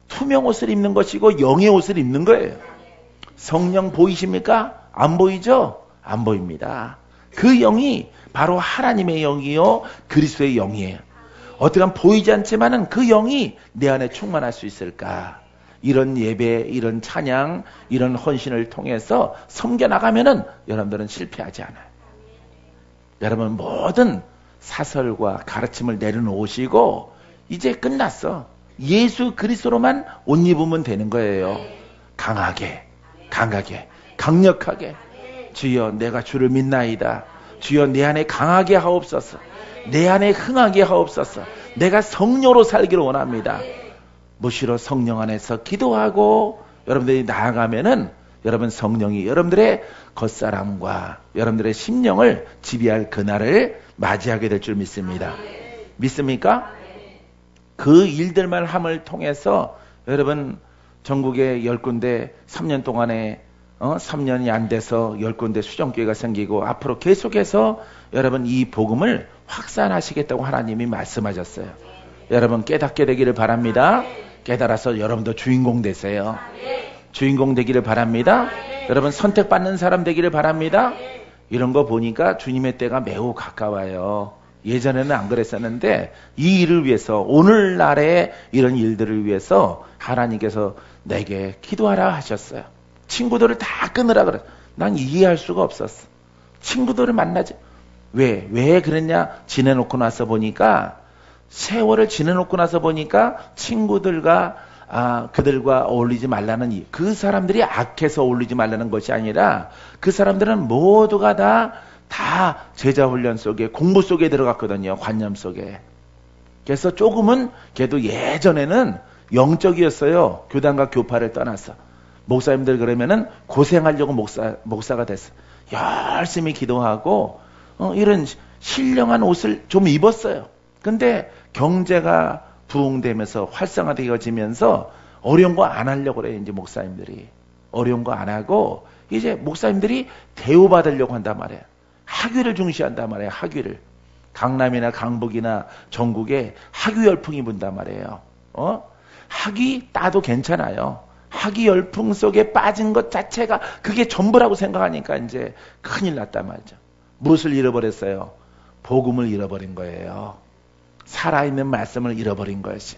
투명 옷을 입는 것이고 영의 옷을 입는 거예요. 성령 보이십니까? 안 보이죠? 안 보입니다. 그 영이 바로 하나님의 영이요 그리스도의 영이에요. 어떻게 하면 보이지 않지만은 그 영이 내 안에 충만할 수 있을까? 이런 예배, 이런 찬양, 이런 헌신을 통해서 섬겨나가면은 여러분들은 실패하지 않아요. 여러분 모든 사설과 가르침을 내려놓으시고 이제 끝났어. 예수 그리스도로만 옷 입으면 되는 거예요. 강하게, 강력하게. 주여 내가 주를 믿나이다. 주여 내 안에 강하게 하옵소서. 내 안에 흥하게 하옵소서. 내가 성령으로 살기를 원합니다. 무시로 성령 안에서 기도하고 여러분들이 나아가면은 여러분 성령이 여러분들의 겉사람과 여러분들의 심령을 지배할 그날을 맞이하게 될 줄 믿습니다. 믿습니까? 그 일들만 함을 통해서 여러분 전국에 10군데 3년 동안에 3년이 안 돼서 10군데 수정교회가 생기고 앞으로 계속해서 여러분 이 복음을 확산하시겠다고 하나님이 말씀하셨어요. 여러분 깨닫게 되기를 바랍니다. 깨달아서 여러분도 주인공 되세요. 주인공 되기를 바랍니다. 여러분 선택받는 사람 되기를 바랍니다. 이런 거 보니까 주님의 때가 매우 가까워요. 예전에는 안 그랬었는데 이 일을 위해서 오늘날의 이런 일들을 위해서 하나님께서 내게 기도하라 하셨어요. 친구들을 다 끊으라 그래. 난 이해할 수가 없었어. 친구들을 만나지. 왜 그랬냐? 지내놓고 나서 보니까 세월을 지내놓고 나서 보니까 친구들과 그들과 어울리지 말라는 이유. 그 사람들이 악해서 어울리지 말라는 것이 아니라 그 사람들은 모두가 다 제자 훈련 속에 공부 속에 들어갔거든요. 관념 속에. 그래서 조금은 걔도 예전에는 영적이었어요. 교단과 교파를 떠나서. 목사님들 그러면은 고생하려고 목사가 됐어. 열심히 기도하고 이런 신령한 옷을 좀 입었어요. 근데 경제가 부흥되면서 활성화되어지면서 어려운 거 안 하려고 그래요. 이제 목사님들이. 어려운 거 안 하고 이제 목사님들이 대우받으려고 한단 말이에요. 학위를 중시한단 말이에요. 학위를. 강남이나 강북이나 전국에 학위 열풍이 분단 말이에요. 학위 따도 괜찮아요. 학위 열풍 속에 빠진 것 자체가 그게 전부라고 생각하니까 이제 큰일 났단 말이죠. 무엇을 잃어버렸어요? 복음을 잃어버린 거예요. 살아있는 말씀을 잃어버린 것이.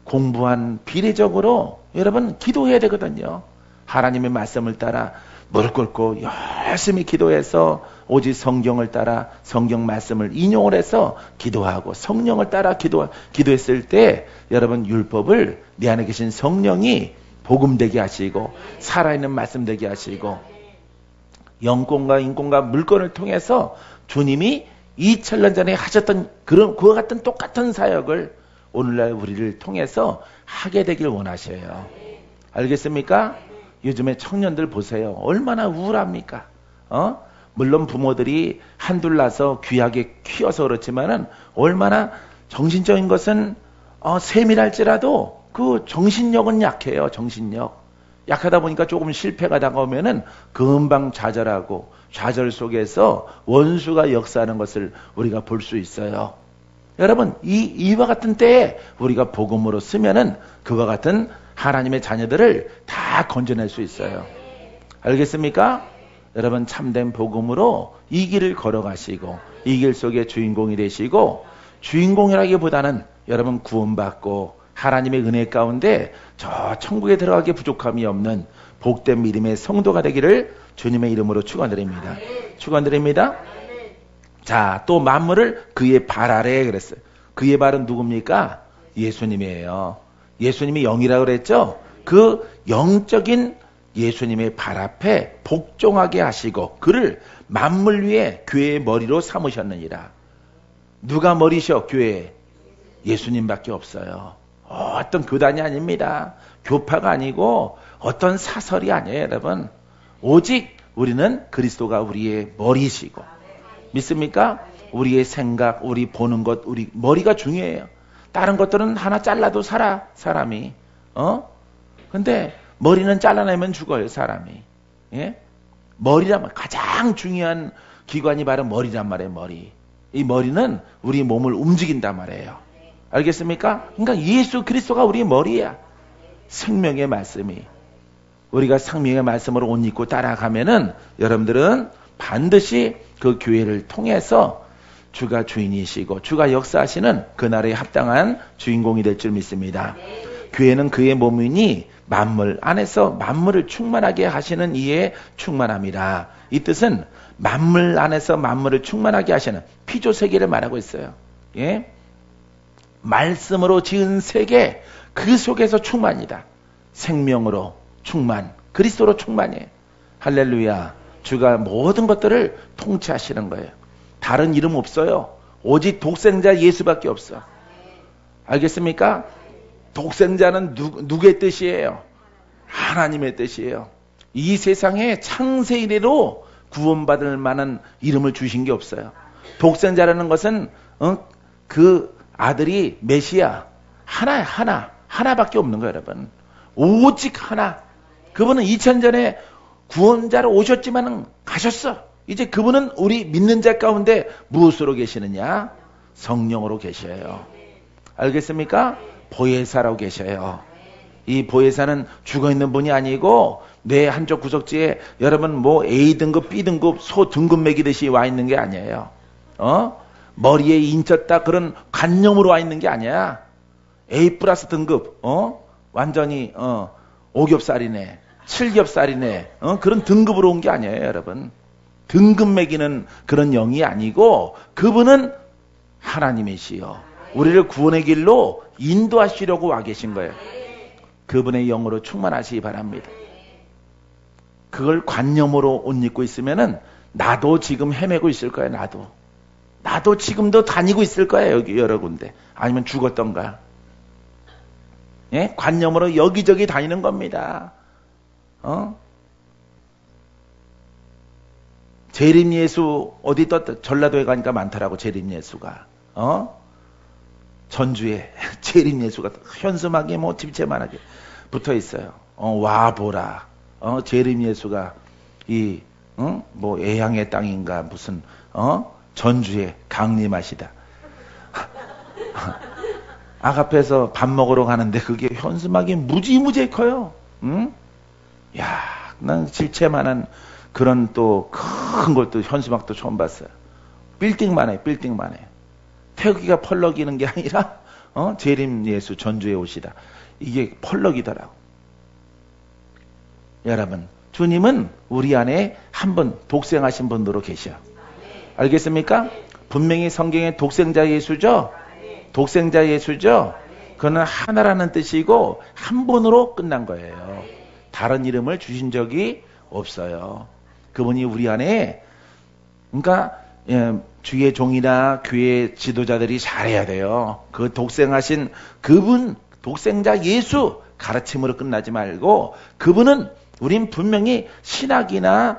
공부한 비례적으로 여러분 기도해야 되거든요. 하나님의 말씀을 따라 무릎 꿇고 열심히 기도해서 오직 성경을 따라 성경 말씀을 인용을 해서 기도하고 성령을 따라 기도했을 때 여러분 율법을 내 안에 계신 성령이 복음되게 하시고 살아있는 말씀 되게 하시고 영권과 인권과 물권을 통해서 주님이 2000년 전에 하셨던 그와 같은 똑같은 사역을 오늘날 우리를 통해서 하게 되길 원하셔요. 알겠습니까? 요즘에 청년들 보세요. 얼마나 우울합니까? 물론 부모들이 한둘 나서 귀하게 키워서 그렇지만은 얼마나 정신적인 것은 세밀할지라도 그 정신력은 약해요. 정신력. 약하다 보니까 조금 실패가 다가오면은 금방 좌절하고 좌절 속에서 원수가 역사하는 것을 우리가 볼 수 있어요. 여러분, 이와 같은 때에 우리가 복음으로 쓰면은 그와 같은 하나님의 자녀들을 다 건져낼 수 있어요. 알겠습니까? 여러분, 참된 복음으로 이 길을 걸어가시고 이 길 속에 주인공이 되시고, 주인공이라기보다는 여러분 구원받고 하나님의 은혜 가운데 저 천국에 들어가기 부족함이 없는 복된 믿음의 성도가 되기를 주님의 이름으로 축원드립니다. 축원드립니다. 자, 또 만물을 그의 발 아래에 그랬어요. 그의 발은 누굽니까? 예수님이에요. 예수님이 영이라고 그랬죠? 그 영적인 예수님의 발 앞에 복종하게 하시고 그를 만물 위에 교회의 머리로 삼으셨느니라. 누가 머리셔? 교회. 예수님밖에 없어요. 어떤 교단이 아닙니다. 교파가 아니고 어떤 사설이 아니에요, 여러분. 오직 우리는 그리스도가 우리의 머리시고 믿습니까? 우리의 생각, 우리 보는 것, 우리 머리가 중요해요. 다른 것들은 하나 잘라도 살아, 사람이. 근데 머리는 잘라내면 죽어요, 사람이. 예? 머리란 말, 가장 중요한 기관이 바로 머리란 말이에요, 머리. 이 머리는 우리 몸을 움직인단 말이에요. 알겠습니까? 그러니까 예수 그리스도가 우리 머리야. 생명의 말씀이. 우리가 생명의 말씀으로 옷 입고 따라가면은 여러분들은 반드시 그 교회를 통해서 주가 주인이시고 주가 역사하시는 그날에 합당한 주인공이 될 줄 믿습니다. 교회는 그의 몸이니 만물 안에서 만물을 충만하게 하시는 이에 충만함이라. 이 뜻은 만물 안에서 만물을 충만하게 하시는 피조 세계를 말하고 있어요. 예? 말씀으로 지은 세계 그 속에서 충만이다. 생명으로 충만, 그리스도로 충만이에요. 할렐루야. 주가 모든 것들을 통치하시는 거예요. 다른 이름 없어요. 오직 독생자 예수밖에 없어. 알겠습니까? 독생자는 누구의 뜻이에요? 하나님의 뜻이에요. 이 세상에 창세 이래로 구원받을 만한 이름을 주신 게 없어요. 독생자라는 것은 그 아들이 메시아 하나밖에 없는 거예요, 여러분. 오직 하나. 그분은 2000전에 구원자로 오셨지만 가셨어. 이제 그분은 우리 믿는 자 가운데 무엇으로 계시느냐? 성령으로 계셔요. 알겠습니까? 보혜사라고 계셔요. 이 보혜사는 죽어있는 분이 아니고 뇌 한쪽 구석지에 여러분 뭐 A 등급, B 등급, 소 등급 매기듯이 와 있는 게 아니에요. 머리에 인쳤다 그런 관념으로 와 있는 게 아니야. A 플러스 등급, 완전히 5겹살이네, 7겹살이네, 그런 등급으로 온 게 아니에요, 여러분. 등급 매기는 그런 영이 아니고 그분은 하나님이시여. 우리를 구원의 길로 인도하시려고 와 계신 거예요. 그분의 영으로 충만하시기 바랍니다. 그걸 관념으로 옷 입고 있으면은 나도 지금 헤매고 있을 거예요. 나도 지금도 다니고 있을 거예요. 여기 여러 군데. 아니면 죽었던가. 예? 관념으로 여기저기 다니는 겁니다. 재림 예수 어디 떴다? 전라도에 가니까 많더라고. 재림 예수가. 전주에 재림 예수가 현수막에 뭐 집채만하게 붙어 있어요. 와 보라. 재림 예수가 이 뭐 애향의 땅인가 무슨 전주에 강림하시다. 아가페에서 밥 먹으러 가는데 그게 현수막이 무지무지 커요. 응? 야, 난 질채만한 그런 또 큰 것도 현수막도 처음 봤어요. 빌딩만 해. 태극기가 펄럭이는 게 아니라 재림 예수 전주에 오시다. 이게 펄럭이더라고. 여러분, 주님은 우리 안에 한 분 독생하신 분으로 계셔. 알겠습니까? 분명히 성경에 독생자 예수죠? 독생자 예수죠? 그는 하나라는 뜻이고 한 분으로 끝난 거예요. 다른 이름을 주신 적이 없어요. 그분이 우리 안에, 그러니까 주의 종이나 교회 지도자들이 잘해야 돼요. 그 독생하신 그분, 독생자 예수 가르침으로 끝나지 말고 그분은 우린 분명히 신앙이나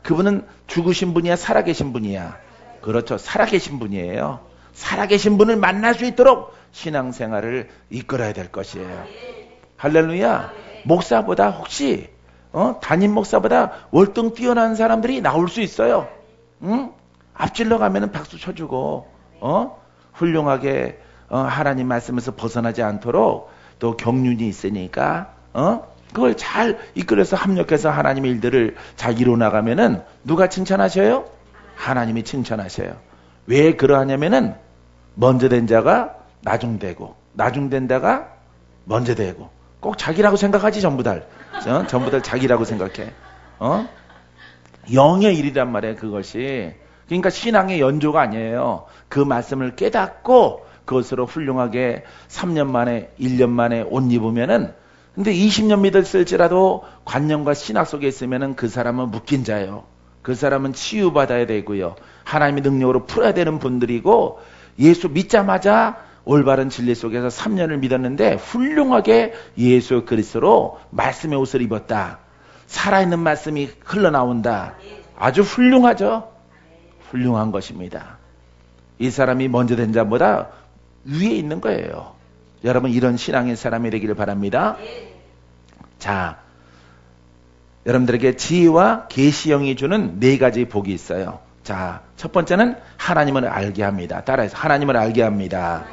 그분은 죽으신 분이야, 살아계신 분이야. 그렇죠. 살아계신 분이에요. 살아계신 분을 만날 수 있도록 신앙생활을 이끌어야 될 것이에요. 할렐루야. 목사보다 혹시 담임 목사보다 월등 뛰어난 사람들이 나올 수 있어요. 응? 앞질러 가면은 박수 쳐주고 훌륭하게 하나님 말씀에서 벗어나지 않도록 또 경륜이 있으니까 그걸 잘 이끌어서 합력해서 하나님의 일들을 잘 이뤄나가면은 누가 칭찬하셔요? 하나님이 칭찬하셔요. 왜 그러하냐면은 먼저 된 자가 나중되고 나중된 자가 먼저 되고 꼭 자기라고 생각하지 전부 다 자기라고 생각해. 영의 일이란 말이에요. 그것이. 그러니까 신앙의 연조가 아니에요. 그 말씀을 깨닫고 그것으로 훌륭하게 3년 만에 1년 만에 옷 입으면은 근데 20년 믿었을지라도 관념과 신학 속에 있으면은 그 사람은 묶인 자예요. 그 사람은 치유받아야 되고요. 하나님의 능력으로 풀어야 되는 분들이고 예수 믿자마자 올바른 진리 속에서 3년을 믿었는데 훌륭하게 예수 그리스도로 말씀의 옷을 입었다. 살아있는 말씀이 흘러나온다. 아주 훌륭하죠. 훌륭한 것입니다. 이 사람이 먼저 된 자보다 위에 있는 거예요. 여러분 이런 신앙의 사람이 되기를 바랍니다. 자, 여러분들에게 지혜와 계시형이 주는 4가지 복이 있어요. 자, 첫 번째는 하나님을 알게 합니다. 따라해서 하나님을 알게 합니다.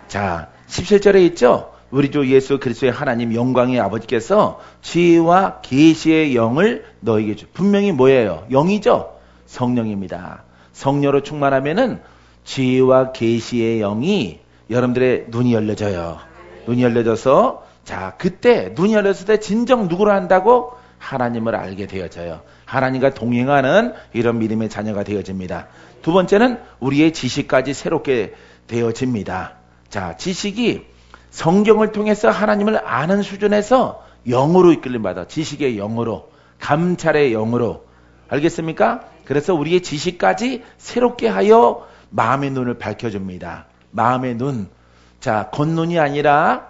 자, 17절에 있죠. 우리 주 예수 그리스도의 하나님 영광의 아버지께서 지혜와 계시의 영을 너에게 주. 분명히 뭐예요? 영이죠. 성령입니다. 성령으로 충만하면은 지혜와 계시의 영이 여러분들의 눈이 열려져요. 눈이 열려져서 자, 그때 눈이 열렸을 때 진정 누구를 안다고? 하나님을 알게 되어져요. 하나님과 동행하는 이런 믿음의 자녀가 되어집니다. 두 번째는 우리의 지식까지 새롭게 되어집니다. 자, 지식이 성경을 통해서 하나님을 아는 수준에서 영으로 이끌림 받아. 지식의 영으로, 감찰의 영으로. 알겠습니까? 그래서 우리의 지식까지 새롭게 하여 마음의 눈을 밝혀줍니다. 마음의 눈. 자, 겉눈이 아니라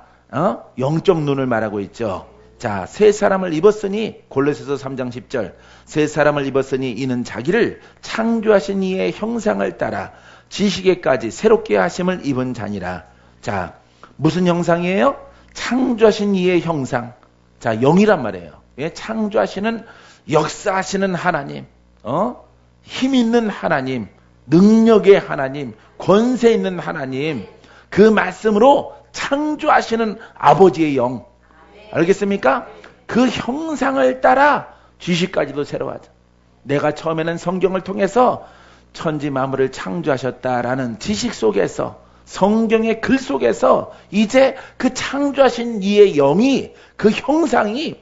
영적 눈을 말하고 있죠. 자, 새 사람을 입었으니 골로새서 3장 10절 새 사람을 입었으니 이는 자기를 창조하신 이의 형상을 따라 지식에까지 새롭게 하심을 입은 자니라. 자, 무슨 형상이에요? 창조하신 이의 형상. 자, 영이란 말이에요. 예, 창조하시는 역사하시는 하나님, 힘 있는 하나님, 능력의 하나님, 권세 있는 하나님, 그 말씀으로 창조하시는 아버지의 영. 알겠습니까? 그 형상을 따라 지식까지도 새로워하자. 내가 처음에는 성경을 통해서 천지 만물을 창조하셨다라는 지식 속에서 성경의 글 속에서 이제 그 창조하신 이의 영이 그 형상이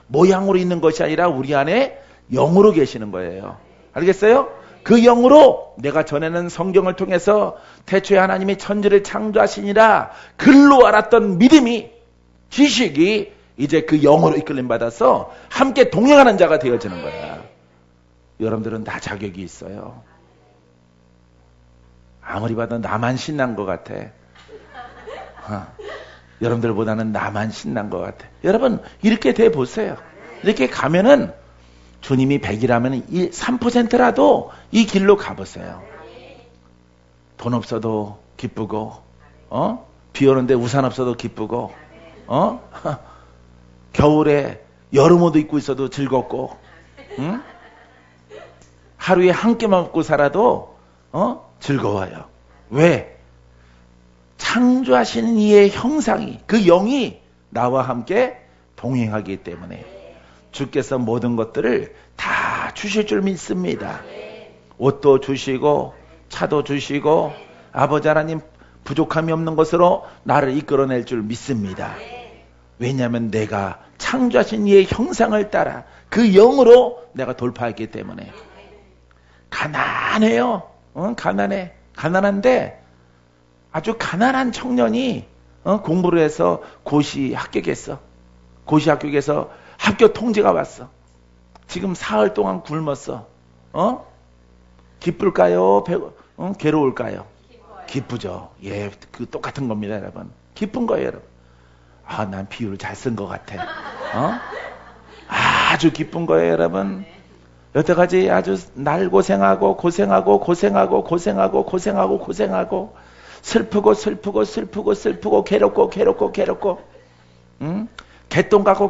모양으로 있는 것이 아니라 우리 안에 영으로 계시는 거예요. 알겠어요? 그 영으로 내가 전에는 성경을 통해서 태초에 하나님이 천지를 창조하시니라 글로 알았던 믿음이 지식이 이제 그 영으로 이끌림 받아서 함께 동행하는 자가 되어지는 거야. 여러분들은 다 자격이 있어요. 아무리 봐도 나만 신난 것 같아. 여러분들보다는 나만 신난 것 같아. 여러분 이렇게 돼 보세요. 이렇게 가면은 주님이 100이라면 3%라도 이 길로 가보세요. 돈 없어도 기쁘고, 비 오는데 우산 없어도 기쁘고, 겨울에 여름 옷 입고 있어도 즐겁고, 응? 하루에 한 끼만 먹고 살아도 즐거워요. 왜? 창조하시는 이의 형상이, 그 영이 나와 함께 동행하기 때문에 주께서 모든 것들을 다 주실 줄 믿습니다. 옷도 주시고 차도 주시고 아버지 하나님 부족함이 없는 것으로 나를 이끌어낼 줄 믿습니다. 왜냐하면 내가 창조하신 이의 형상을 따라 그 영으로 내가 돌파했기 때문에. 가난해요. 가난해. 가난한데 아주 가난한 청년이 공부를 해서 고시 합격했어. 고시 합격해서 학교 통지가 왔어. 지금 사흘 동안 굶었어. 기쁠까요? 괴로울까요? 기쁘죠. 예, 그 똑같은 겁니다, 여러분. 기쁜 거예요, 여러분. 아, 난 비유를 잘 쓴 것 같아. 아주 기쁜 거예요, 여러분. 여태까지 아주 날 고생하고 슬프고 괴롭고 개똥 같고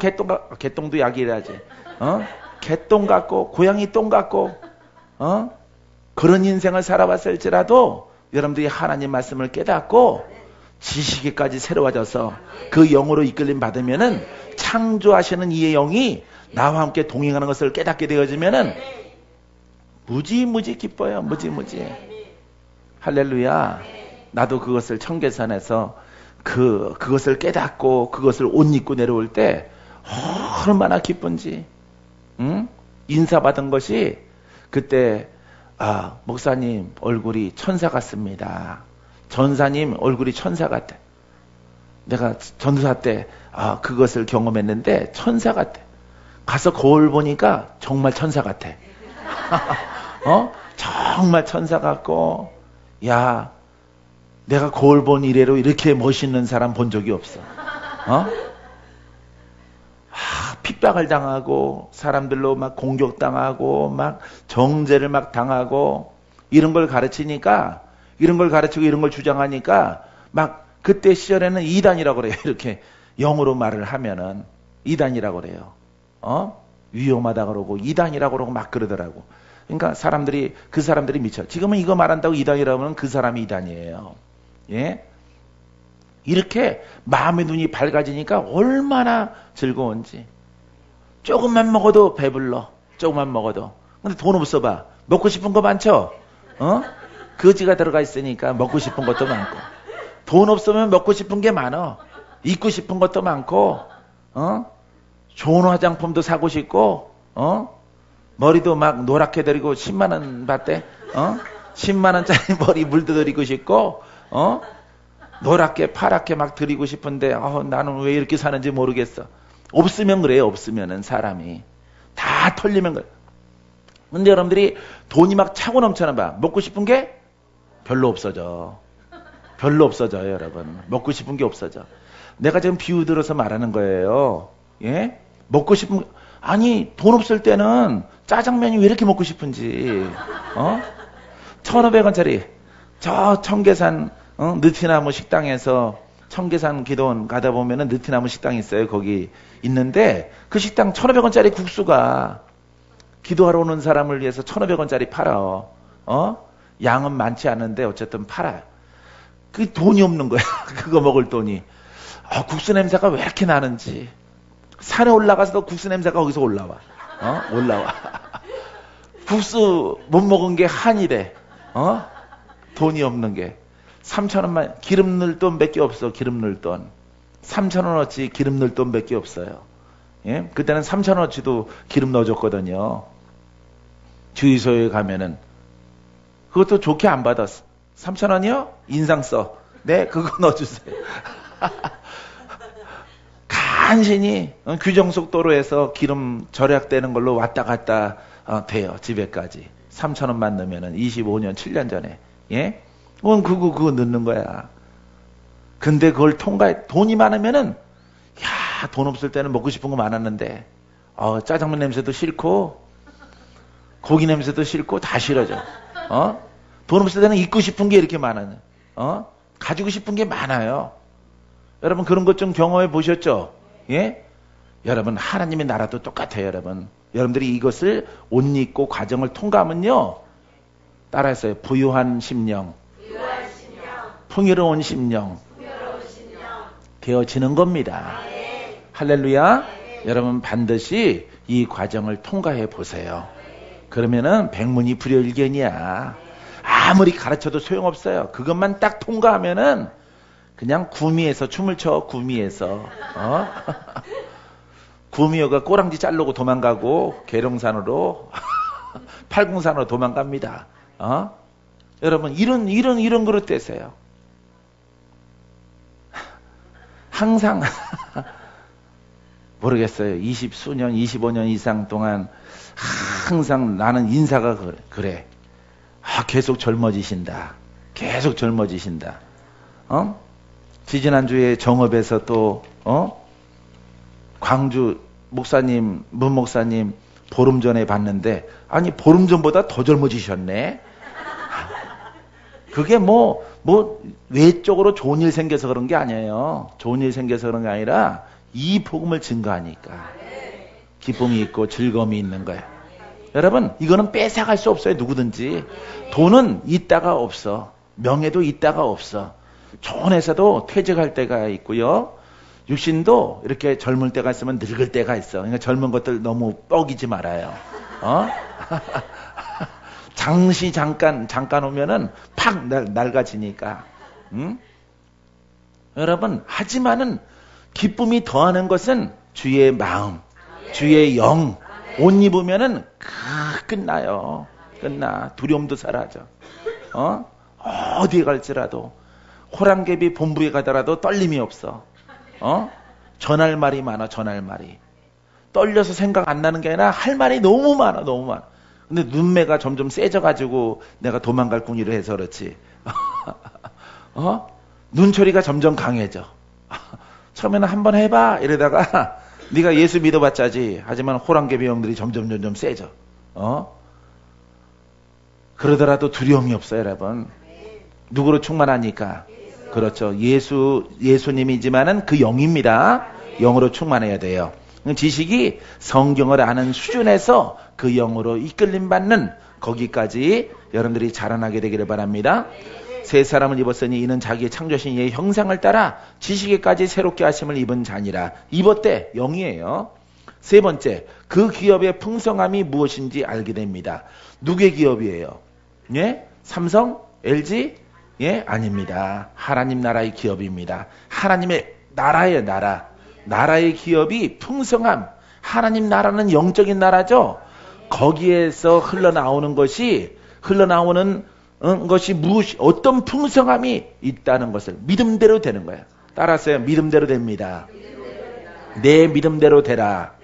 개똥도 약이라지. 개똥 같고 고양이 똥 같고 그런 인생을 살아왔을지라도 여러분들이 하나님 말씀을 깨닫고 지식에까지 새로워져서 그 영으로 이끌림 받으면은 창조하시는 이의 영이 나와 함께 동행하는 것을 깨닫게 되어지면은 무지무지 기뻐요. 무지무지. 할렐루야. 나도 그것을 청계산에서 그것을 깨닫고 그것을 옷 입고 내려올 때 얼마나 기쁜지. 응? 인사받은 것이 그때 목사님 얼굴이 천사 같습니다. 전사님 얼굴이 천사 같아. 내가 전도사 때 그것을 경험했는데 천사 같아. 가서 거울 보니까 정말 천사 같아. 정말 천사 같고, 야, 내가 거울 본 이래로 이렇게 멋있는 사람 본 적이 없어. 핍박을 당하고 사람들로 막 공격당하고 막 정죄를 막 당하고 이런 걸 가르치니까 이런 걸 가르치고 이런 걸 주장하니까 막 그때 시절에는 이단이라고 그래요. 이렇게 영어로 말을 하면은 이단이라고 그래요. 위험하다 그러고 이단이라고 그러고 막 그러더라고. 그러니까 그 사람들이 미쳐. 지금은 이거 말한다고 이단이라고 하면 그 사람이 이단이에요. 예? 이렇게 마음의 눈이 밝아지니까 얼마나 즐거운지. 조금만 먹어도 배불러. 조금만 먹어도. 근데 돈 없어 봐. 먹고 싶은 거 많죠? 거지가 들어가 있으니까 먹고 싶은 것도 많고. 돈 없으면 먹고 싶은 게 많어. 입고 싶은 것도 많고, 좋은 화장품도 사고 싶고, 머리도 막 노랗게 드리고 10만 원 받대. 10만 원짜리 머리 물들이고 싶고, 노랗게 파랗게 막 드리고 싶은데 나는 왜 이렇게 사는지 모르겠어. 없으면 그래요. 없으면은 사람이 다 털리면 그래. 근데 여러분들이 돈이 막 차고 넘쳐나 봐. 먹고 싶은 게 별로 없어져. 별로 없어져요, 여러분. 먹고 싶은 게 없어져. 내가 지금 비유 들어서 말하는 거예요. 예? 먹고 싶은 아니 돈 없을 때는 짜장면이 왜 이렇게 먹고 싶은지. 1,500원짜리 저 청계산 느티나무 식당에서 청계산 기도원 가다 보면은 느티나무 식당이 있어요. 거기 있는데 그 식당 1,500원짜리 국수가 기도하러 오는 사람을 위해서 1,500원짜리 팔아. 양은 많지 않은데 어쨌든 팔아요. 그 돈이 없는 거야. 그거 먹을 돈이. 국수 냄새가 왜 이렇게 나는지. 산에 올라가서도 국수 냄새가 거기서 올라와. 올라와. 국수 못 먹은 게 한이래. 돈이 없는 게. 3,000원만, 기름 넣을 돈 몇 개 없어, 기름 넣을 돈. 3,000원어치 기름 넣을 돈 몇 개 없어요. 예? 그때는 3,000원어치도 기름 넣어줬거든요. 주유소에 가면은. 그것도 좋게 안 받았어. 3,000원이요? 인상 써. 네, 그거 넣어주세요. 간신히 규정속도로에서 기름 절약되는 걸로 왔다 갔다 돼요. 집에까지. 3,000원만 넣으면은 25년, 7년 전에. 예? 그거 넣는 거야. 근데 그걸 돈이 많으면은, 돈 없을 때는 먹고 싶은 거 많았는데, 짜장면 냄새도 싫고, 고기 냄새도 싫고, 다 싫어져. 돈 없을 때는 입고 싶은 게 이렇게 많아요. 가지고 싶은 게 많아요. 여러분 그런 것 좀 경험해 보셨죠? 예? 여러분 하나님의 나라도 똑같아요, 여러분. 여러분들이 이것을 옷 입고 과정을 통과하면요. 따라했어요. 부유한 심령. 풍요로운 심령. 되어지는 겁니다. 할렐루야. 여러분 반드시 이 과정을 통과해 보세요. 그러면은 백문이 불여일견이야. 아무리 가르쳐도 소용없어요. 그것만 딱 통과하면은 그냥 구미에서 춤을 춰. 구미에서. 구미호가 꼬랑지 자르고 도망가고 계룡산으로 팔궁산으로 도망갑니다. 여러분 이런 그릇 되세요. 항상 모르겠어요. 20수년 25년 이상 동안 항상 나는 인사가 그래. 계속 젊어지신다. 계속 젊어지신다. 지지난주에 정읍에서 또 광주 목사님, 문 목사님 보름 전에 봤는데 아니 보름 전보다 더 젊어지셨네. 그게 뭐 외적으로 좋은 일 생겨서 그런 게 아니에요. 좋은 일 생겨서 그런 게 아니라 이 복음을 증거하니까 기쁨이 있고 즐거움이 있는 거예요. 여러분 이거는 뺏어갈 수 없어요. 누구든지. 돈은 있다가 없어. 명예도 있다가 없어. 좋은 회사도 퇴직할 때가 있고요. 육신도 이렇게 젊을 때가 있으면 늙을 때가 있어. 그러니까 젊은 것들 너무 뻐기지 말아요. 잠시 잠깐 오면은 팍 낡아지니까. 여러분 하지만은 기쁨이 더하는 것은 주의 마음, 주의 영. 옷 입으면은 끝나요. 끝나. 두려움도 사라져. 어디에 갈지라도 호랑개비 본부에 가더라도 떨림이 없어. 전할 말이 많아. 전할 말이. 떨려서 생각 안 나는 게 아니라 할 말이 너무 많아. 너무 많아. 근데 눈매가 점점 세져가지고 내가 도망갈 궁리를 해서 그렇지. 눈초리가 점점 강해져. 처음에는 한번 해봐 이러다가 네가 예수 믿어봤자지. 하지만 호랑개 병들이 점점 세져. 그러더라도 두려움이 없어요, 여러분. 누구로 충만하니까? 그렇죠. 예수님이지만은 그 영입니다. 영으로 충만해야 돼요. 지식이 성경을 아는 수준에서 그 영으로 이끌림 받는 거기까지 여러분들이 자라나게 되기를 바랍니다. 새 사람을 입었으니 이는 자기의 창조하신 이의 형상을 따라 지식에까지 새롭게 하심을 입은 자니라. 입었대. 영이에요. 세 번째, 그 기업의 풍성함이 무엇인지 알게 됩니다. 누구의 기업이에요? 예? 삼성? LG? 예? 아닙니다. 하나님 나라의 기업입니다. 하나님의 나라예요, 나라. 나라의 기업이 풍성함. 하나님 나라는 영적인 나라죠. 거기에서 흘러나오는 것이 어떤 풍성함이 있다는 것을 믿음대로 되는 거예요. 따라서요. 믿음대로 됩니다. 내 믿음대로 되라.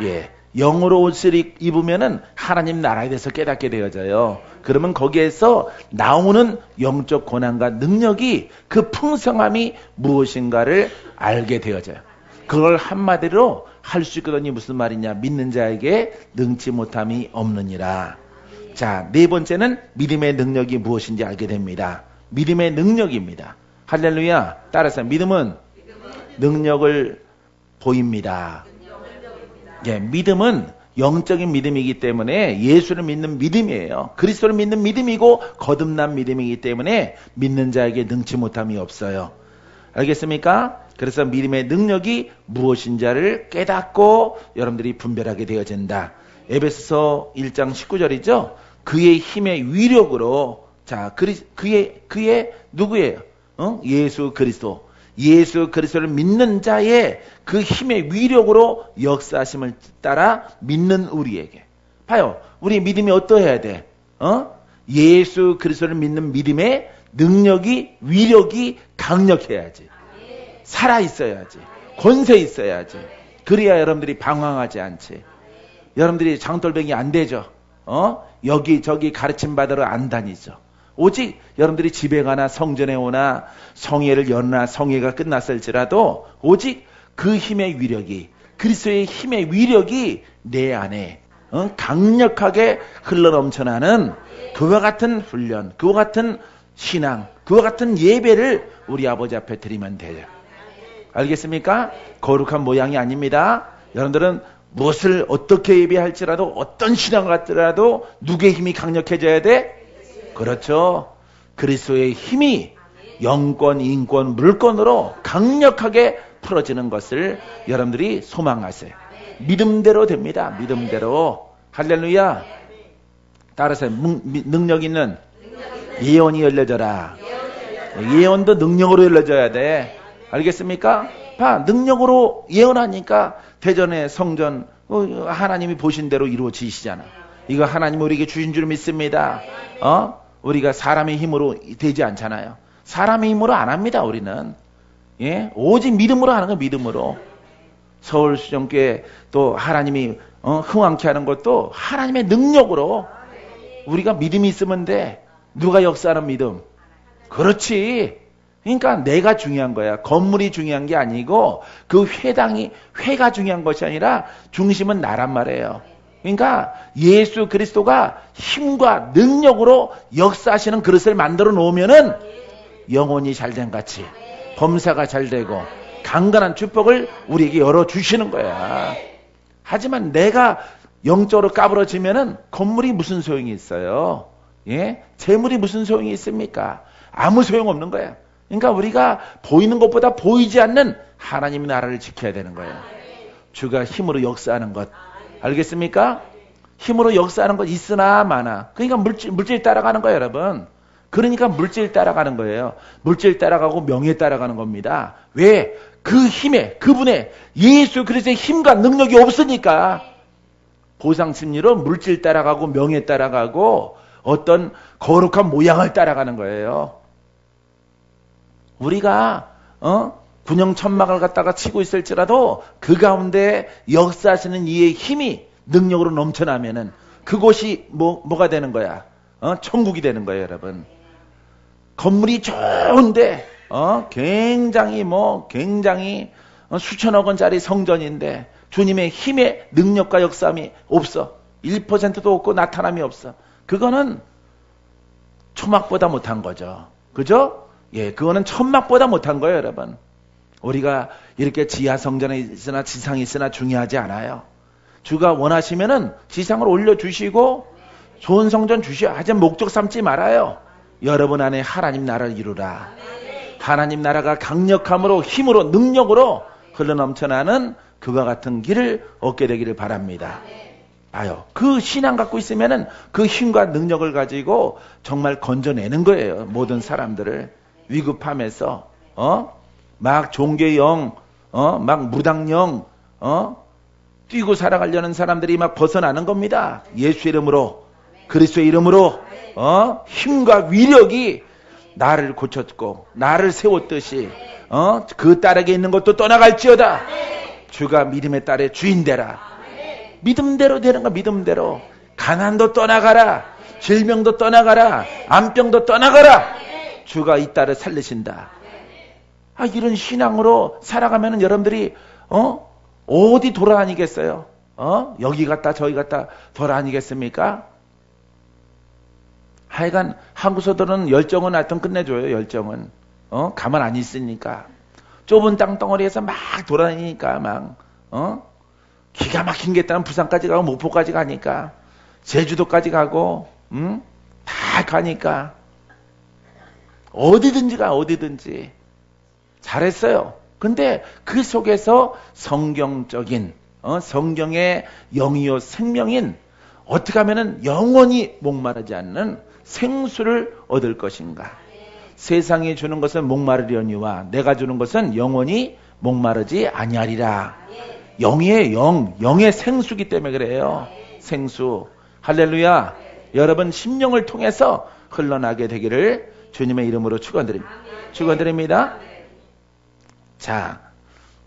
예. 영으로 옷을 입으면은 하나님 나라에 대해서 깨닫게 되어져요. 그러면 거기에서 나오는 영적 권한과 능력이 그 풍성함이 무엇인가를 알게 되어져요. 그걸 한마디로 할 수 있거든요. 무슨 말이냐? 믿는 자에게 능치 못함이 없느니라. 자, 네 번째는 믿음의 능력이 무엇인지 알게 됩니다. 믿음의 능력입니다. 할렐루야. 따라서 믿음은 능력을 보입니다. 예, 믿음은 영적인 믿음이기 때문에 예수를 믿는 믿음이에요. 그리스도를 믿는 믿음이고 거듭난 믿음이기 때문에 믿는 자에게 능치 못함이 없어요. 알겠습니까? 그래서 믿음의 능력이 무엇인지를 깨닫고 여러분들이 분별하게 되어진다. 에베소서 1장 19절이죠. 그의 힘의 위력으로, 자, 그의 누구예요? 예수 그리스도. 예수 그리스도를 믿는 자의 그 힘의 위력으로 역사하심을 따라 믿는 우리에게. 봐요. 우리 믿음이 어떠해야 돼? 예수 그리스도를 믿는 믿음의 능력이, 위력이 강력해야지. 살아있어야지. 권세 있어야지. 그래야 여러분들이 방황하지 않지. 여러분들이 장돌뱅이 안 되죠. 여기저기 가르침 받으러 안 다니죠. 오직 여러분들이 집에 가나 성전에 오나 성회를 여나 성회가 끝났을지라도 오직 그 힘의 위력이, 그리스도의 힘의 위력이 내 안에 강력하게 흘러넘쳐나는 그와 같은 훈련, 그와 같은 신앙, 그와 같은 예배를 우리 아버지 앞에 드리면 돼요. 알겠습니까? 거룩한 모양이 아닙니다. 여러분들은 무엇을 어떻게 예배할지라도 어떤 신앙을 갖더라도 누구의 힘이 강력해져야 돼? 그렇죠. 그리스도의 힘이 영권, 인권, 물권으로 강력하게 풀어지는 것을 여러분들이 소망하세요. 믿음대로 됩니다. 믿음대로. 할렐루야. 따라서 능력 있는 예언이 열려져라. 예언도 능력으로 열려져야 돼. 알겠습니까? 봐, 능력으로 예언하니까 대전의 성전 하나님이 보신 대로 이루어지시잖아. 이거 하나님 우리에게 주신 줄 믿습니다. 우리가 사람의 힘으로 되지 않잖아요. 사람의 힘으로 안 합니다. 우리는. 예? 오직 믿음으로 하는 거. 믿음으로. 서울수정교회 또 하나님이 흥왕케 하는 것도 하나님의 능력으로. 우리가 믿음이 있으면 돼. 누가 역사하는 믿음? 그렇지. 그러니까 내가 중요한 거야. 건물이 중요한 게 아니고 그 회가 중요한 것이 아니라 중심은 나란 말이에요. 그러니까 예수 그리스도가 힘과 능력으로 역사하시는 그릇을 만들어 놓으면은 영혼이 잘된 같이 범사가 잘 되고 강건한 축복을 우리에게 열어주시는 거야. 하지만 내가 영적으로 까부러지면은 건물이 무슨 소용이 있어요? 예? 재물이 무슨 소용이 있습니까? 아무 소용없는 거야. 그러니까 우리가 보이는 것보다 보이지 않는 하나님의 나라를 지켜야 되는 거예요. 주가 힘으로 역사하는 것. 알겠습니까? 힘으로 역사하는 것 있으나 마나. 그러니까 물질 따라가는 거예요, 여러분. 그러니까 물질 따라가는 거예요. 물질 따라가고 명예 따라가는 겁니다. 왜? 그 힘에, 그분의 예수 그리스도의 힘과 능력이 없으니까 보상 심리로 물질 따라가고 명예 따라가고 어떤 거룩한 모양을 따라가는 거예요. 우리가 군영 천막을 갖다가 치고 있을지라도 그 가운데 역사하시는 이의 힘이 능력으로 넘쳐나면은 그곳이 뭐가 되는 거야? 천국이 되는 거예요, 여러분. 건물이 좋은데 굉장히 수천억 원짜리 성전인데 주님의 힘의 능력과 역사함이 없어. 1%도 없고 나타남이 없어. 그거는 초막보다 못한 거죠. 그죠? 예, 그거는 천막보다 못한 거예요, 여러분. 우리가 이렇게 지하 성전에 있으나 지상에 있으나 중요하지 않아요. 주가 원하시면은 지상을 올려주시고 좋은 성전 주시오. 하지만 목적 삼지 말아요. 여러분 안에 하나님 나라를 이루라. 하나님 나라가 강력함으로 힘으로 능력으로 흘러넘쳐나는 그와 같은 길을 얻게 되기를 바랍니다. 봐요. 그 신앙 갖고 있으면은 그 힘과 능력을 가지고 정말 건져내는 거예요. 모든 사람들을 위급함에서 막 종교의 영, 막 무당령, 뛰고 살아가려는 사람들이 막 벗어나는 겁니다. 예수 이름으로, 그리스도의 이름으로 힘과 위력이 나를 고쳤고 나를 세웠듯이 그 딸에게 있는 것도 떠나갈지어다. 주가 믿음의 딸의 주인 되라. 믿음대로 되는 거 믿음대로. 가난도 떠나가라. 질병도 떠나가라. 암병도 떠나가라. 주가 이 딸을 살리신다. 이런 신앙으로 살아가면 여러분들이 어디 돌아다니겠어요? 여기 갔다 저기 갔다 돌아다니겠습니까? 하여간 한국서들은 열정은 하여튼 끝내줘요. 열정은 가만 안 있으니까 좁은 땅덩어리에서 막 돌아다니니까 막 기가 막힌 게 있다면 부산까지 가고 목포까지 가니까 제주도까지 가고 다 가니까 어디든지 가. 어디든지 잘했어요. 근데 그 속에서 성경적인 성경의 영이요 생명인 어떻게 하면은 영원히 목마르지 않는 생수를 얻을 것인가. 세상이 주는 것은 목마르려니와 내가 주는 것은 영원히 목마르지 아니하리라. 영이에요. 영의 생수기 때문에 그래요. 생수. 할렐루야. 여러분 심령을 통해서 흘러나게 되기를 주님의 이름으로 축원드립니다. 축원드립니다. 자,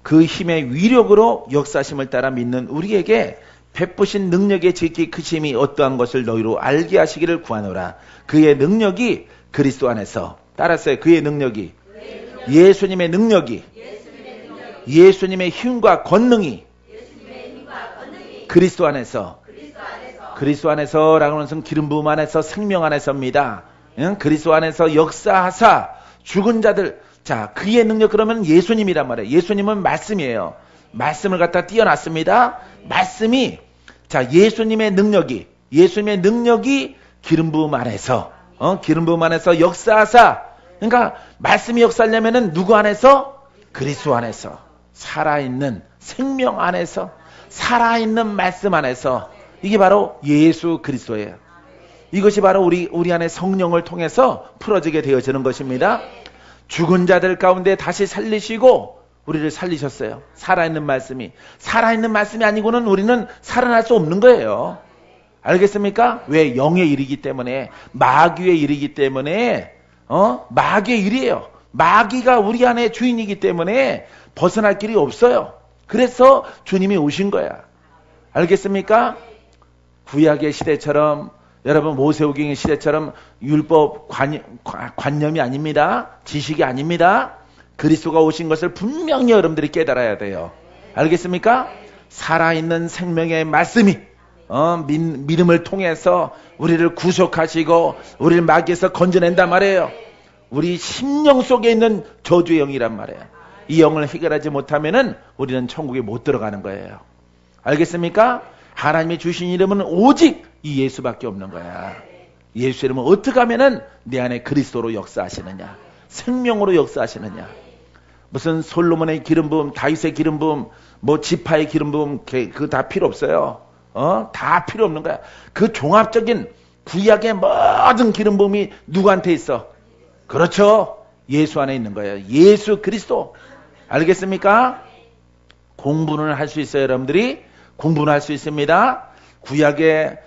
그 힘의 위력으로 역사심을 따라 믿는 우리에게 베푸신 능력의 지극히 크심이 어떠한 것을 너희로 알게 하시기를 구하노라. 그의 능력이 그리스도 안에서, 따랐어요. 그의 능력이, 예수님의 능력이, 예수님의 힘과 권능이 그리스도 안에서, 그리스도 안에서라고 하는 것은 기름 부음 안에서 생명 안에서입니다. 그리스도 안에서 역사하사 죽은 자들, 자, 그의 능력 그러면 예수님이란 말이에요. 예수님은 말씀이에요. 말씀을 갖다 띄어놨습니다. 말씀이, 자, 예수님의 능력이 기름 부음 안에서, 기름 부음 안에서 역사하사, 그러니까 말씀이 역사하려면은 누구 안에서? 그리스도 안에서, 살아있는 생명 안에서, 살아있는 말씀 안에서. 이게 바로 예수 그리스도예요. 이것이 바로 우리 안에 성령을 통해서 풀어지게 되어지는 것입니다. 죽은 자들 가운데 다시 살리시고 우리를 살리셨어요. 살아있는 말씀이 아니고는 우리는 살아날 수 없는 거예요. 알겠습니까? 왜? 영의 일이기 때문에, 마귀의 일이기 때문에, 마귀의 일이에요. 마귀가 우리 안에 주인이기 때문에 벗어날 길이 없어요. 그래서 주님이 오신 거야. 알겠습니까? 구약의 시대처럼, 여러분 모세오경의 시대처럼 율법 관념이 아닙니다. 지식이 아닙니다. 그리스도가 오신 것을 분명히 여러분들이 깨달아야 돼요. 알겠습니까? 살아있는 생명의 말씀이 믿음을 통해서 우리를 구속하시고 우리를 마귀에서 건져낸단 말이에요. 우리 심령 속에 있는 저주의 영이란 말이에요. 이 영을 해결하지 못하면은 우리는 천국에 못 들어가는 거예요. 알겠습니까? 하나님이 주신 이름은 오직 이 예수밖에 없는 거야. 예수 이름은 어떻게 하면은 내 안에 그리스도로 역사하시느냐, 생명으로 역사하시느냐. 무슨 솔로몬의 기름 부음, 다윗의 기름 부음, 뭐 지파의 기름 부음, 그거 다 필요 없어요. 다 필요 없는 거야. 그 종합적인 구약의 모든 기름 부음이 누구한테 있어? 그렇죠. 예수 안에 있는 거예요. 예수 그리스도. 알겠습니까? 공부는 할 수 있어요. 여러분들이 공부는 할 수 있습니다. 구약의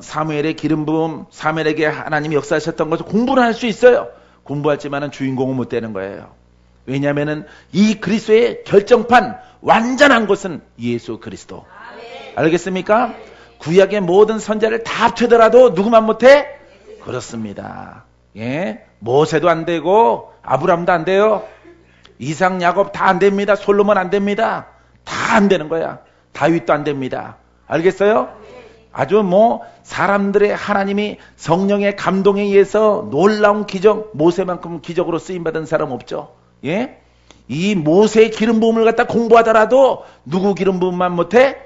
사무엘의 기름 부음, 사무엘에게 하나님이 역사하셨던 것을 공부는 할 수 있어요. 공부할지만은 주인공은 못 되는 거예요. 왜냐하면은 이 그리스도의 결정판 완전한 것은 예수 그리스도. 알겠습니까? 구약의 모든 선자를 다 합쳐더라도 누구만 못해? 그렇습니다. 예, 모세도 안 되고 아브람도 안 돼요. 이삭, 야곱 다 안 됩니다. 솔로몬 안 됩니다. 다 안 되는 거야. 다윗도 안 됩니다. 알겠어요? 아주 사람들의 하나님이 성령의 감동에 의해서 놀라운 기적, 모세만큼 기적으로 쓰임받은 사람 없죠. 예? 이 모세의 기름 부음을 갖다 공부하더라도 누구 기름 부음만 못해?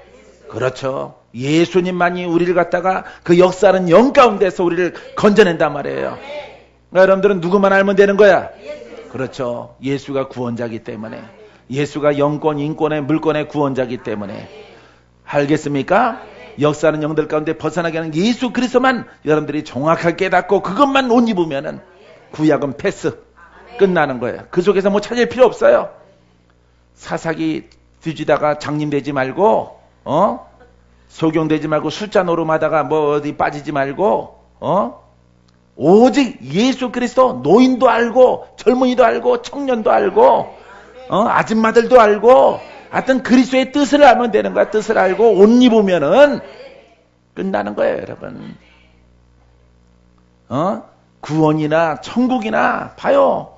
그렇죠. 예수님만이 우리를 갖다가 그 역사하는 영 가운데서 우리를 건져낸단 말이에요. 그러니까 여러분들은 누구만 알면 되는 거야? 그렇죠. 예수가 구원자이기 때문에. 예수가 영권, 인권의, 물권의 구원자이기 때문에. 알겠습니까? 역사하는 영들 가운데 벗어나게 하는 예수 그리스도만 여러분들이 정확하게 깨닫고 그것만 옷 입으면은 구약은 패스 끝나는 거예요. 그 속에서 찾을 필요 없어요. 사사기 뒤지다가 장님 되지 말고 소경되지 말고 숫자 노름하다가 어디 빠지지 말고 오직 예수 그리스도 노인도 알고 젊은이도 알고 청년도 알고 아줌마들도 알고 하여튼 그리스도의 뜻을 알면 되는 거야. 뜻을 알고 옷 입으면은 끝나는 거예요, 여러분. 구원이나 천국이나 봐요.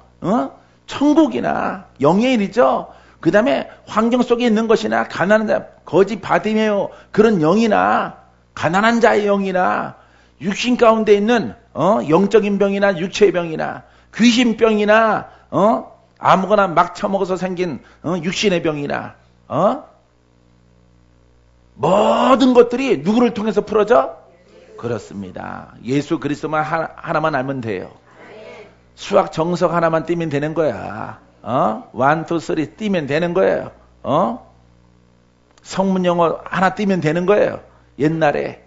천국이나 영의 일이죠. 그 다음에 환경 속에 있는 것이나 가난한 자, 거지 바디메오 그런 영이나 가난한 자의 영이나 육신 가운데 있는 영적인 병이나 육체의 병이나 귀신병이나 아무거나 막 처먹어서 생긴 육신의 병이나 모든 것들이 누구를 통해서 풀어져? 그렇습니다. 예수 그리스도만 하나만 알면 돼요. 수학 정석 하나만 띄면 되는 거야. 1, 2, 3 띄면 되는 거예요. 성문 영어 하나 띄면 되는 거예요. 옛날에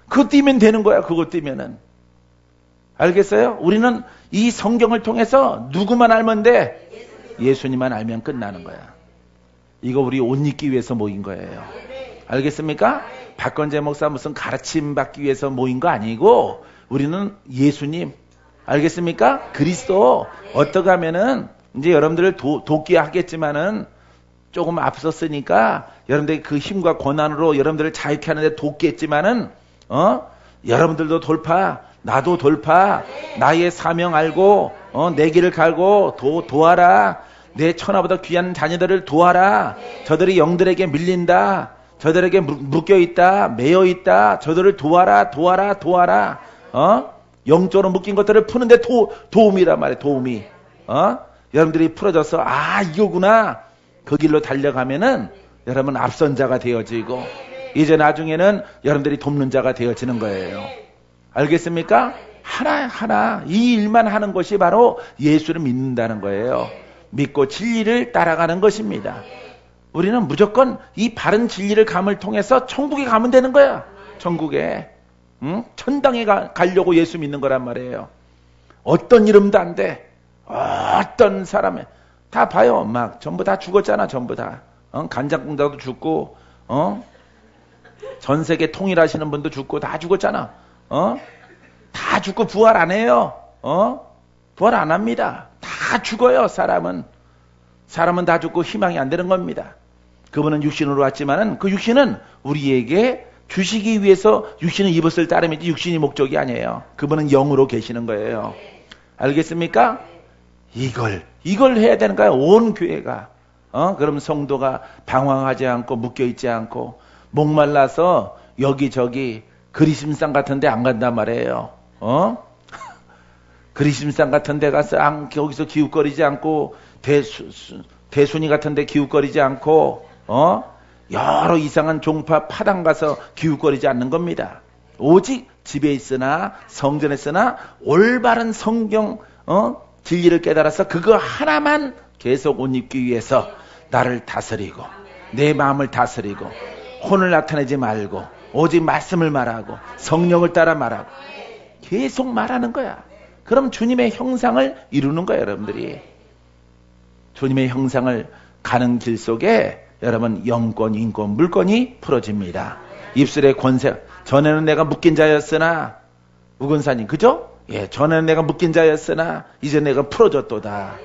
그거 띄면 되는 거야. 그거 띄면은. 알겠어요? 우리는 이 성경을 통해서 누구만 알면 돼? 예수님만 알면 끝나는 거야. 이거 우리 옷 입기 위해서 모인 거예요. 알겠습니까? 박건재 목사 무슨 가르침 받기 위해서 모인 거 아니고 우리는 예수님, 알겠습니까? 그리스도. 어떻게 하면은 이제 여러분들을 돕기 하겠지만은 조금 앞섰으니까 여러분들이 그 힘과 권한으로 여러분들을 자유케 하는데 돕겠지만은 여러분들도 돌파, 나도 돌파, 나의 사명 알고 내 길을 갈고 도와라. 내 천하보다 귀한 자녀들을 도와라. 저들이 영들에게 밀린다. 저들에게 묶여있다. 매여있다. 저들을 도와라. 영적으로 묶인 것들을 푸는데 도움이란 말이에요. 도움이. 여러분들이 풀어져서 이거구나. 그 길로 달려가면은 여러분 앞선 자가 되어지고 이제 나중에는 여러분들이 돕는 자가 되어지는 거예요. 알겠습니까? 하나 이 일만 하는 것이 바로 예수를 믿는다는 거예요. 믿고 진리를 따라가는 것입니다. 우리는 무조건 이 바른 진리를 감을 통해서 천국에 가면 되는 거야. 천국에. 천당에 가려고 예수 믿는 거란 말이에요. 어떤 이름도 안 돼. 어떤 사람에 다 봐요. 막 전부 다 죽었잖아. 전부 다. 간장공자도 죽고 전 세계 통일하시는 분도 죽고 다 죽었잖아. 다 죽고 부활 안 해요. 부활 안 합니다. 다 죽어요. 사람은 다 죽고 희망이 안 되는 겁니다. 그분은 육신으로 왔지만은 그 육신은 우리에게 주시기 위해서 육신을 입었을 따름이지 육신이 목적이 아니에요. 그분은 영으로 계시는 거예요. 알겠습니까? 이걸 해야 되는 거야. 온 교회가. 그럼 성도가 방황하지 않고 묶여있지 않고 목말라서 여기저기 그리심산 같은 데 안 간단 말이에요. 그리심산 같은 데 가서 거기서 기웃거리지 않고 대순이 같은 데 기웃거리지 않고 여러 이상한 종파 파당 가서 기웃거리지 않는 겁니다. 오직 집에 있으나 성전에 있으나 올바른 성경 진리를 깨달아서 그거 하나만 계속 옷 입기 위해서 나를 다스리고 내 마음을 다스리고 혼을 나타내지 말고 오직 말씀을 말하고 성령을 따라 말하고 계속 말하는 거야. 그럼 주님의 형상을 이루는 거예요. 여러분들이 주님의 형상을 가는 길 속에 여러분 영권, 인권, 물권이 풀어집니다. 입술의 권세. 전에는 내가 묶인 자였으나 우건사님 그죠? 예, 전에는 내가 묶인 자였으나 이제 내가 풀어졌도다.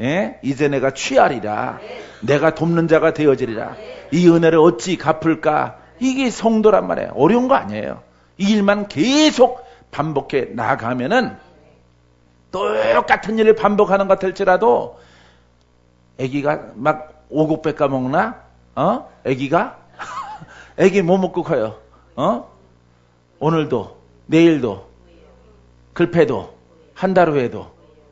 예, 이제 내가 취하리라. 내가 돕는 자가 되어지리라. 이 은혜를 어찌 갚을까? 이게 성도란 말이에요. 어려운 거 아니에요. 이 일만 계속 반복해 나가면은 똑같은 일을 반복하는 것 같을지라도 애기가 막 오곡 볶아 먹나? 애기가? 애기 뭐 먹고 커요? 오늘도, 내일도, 글패도, 한 달 후에도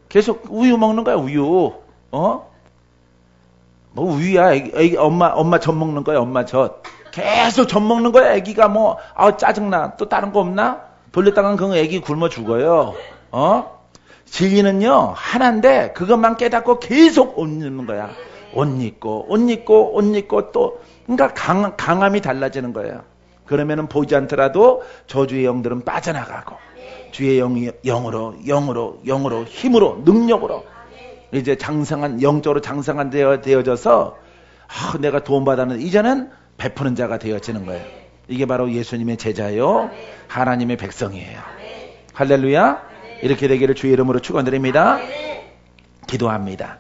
계속 우유 먹는 거야, 우유. 뭐 우유야, 애기 엄마 젖 먹는 거야, 엄마 젖. 계속 젖 먹는 거야, 애기가 뭐, 짜증나. 또 다른 거 없나? 돌렸다간 그 애기 굶어 죽어요. 진리는요, 하나인데, 그것만 깨닫고 계속 옷 입는 거야. 옷 입고, 또, 그러니까 강함이 달라지는 거예요. 그러면은 보이지 않더라도 저주의 영들은 빠져나가고, 주의 영으로, 힘으로, 능력으로, 이제 영적으로 장성한 되어져서, 내가 도움받았는데, 이제는 베푸는 자가 되어지는 거예요. 이게 바로 예수님의 제자요, 하나님의 백성이에요. 할렐루야! 이렇게 되기를 주의 이름으로 축원드립니다. 기도합니다.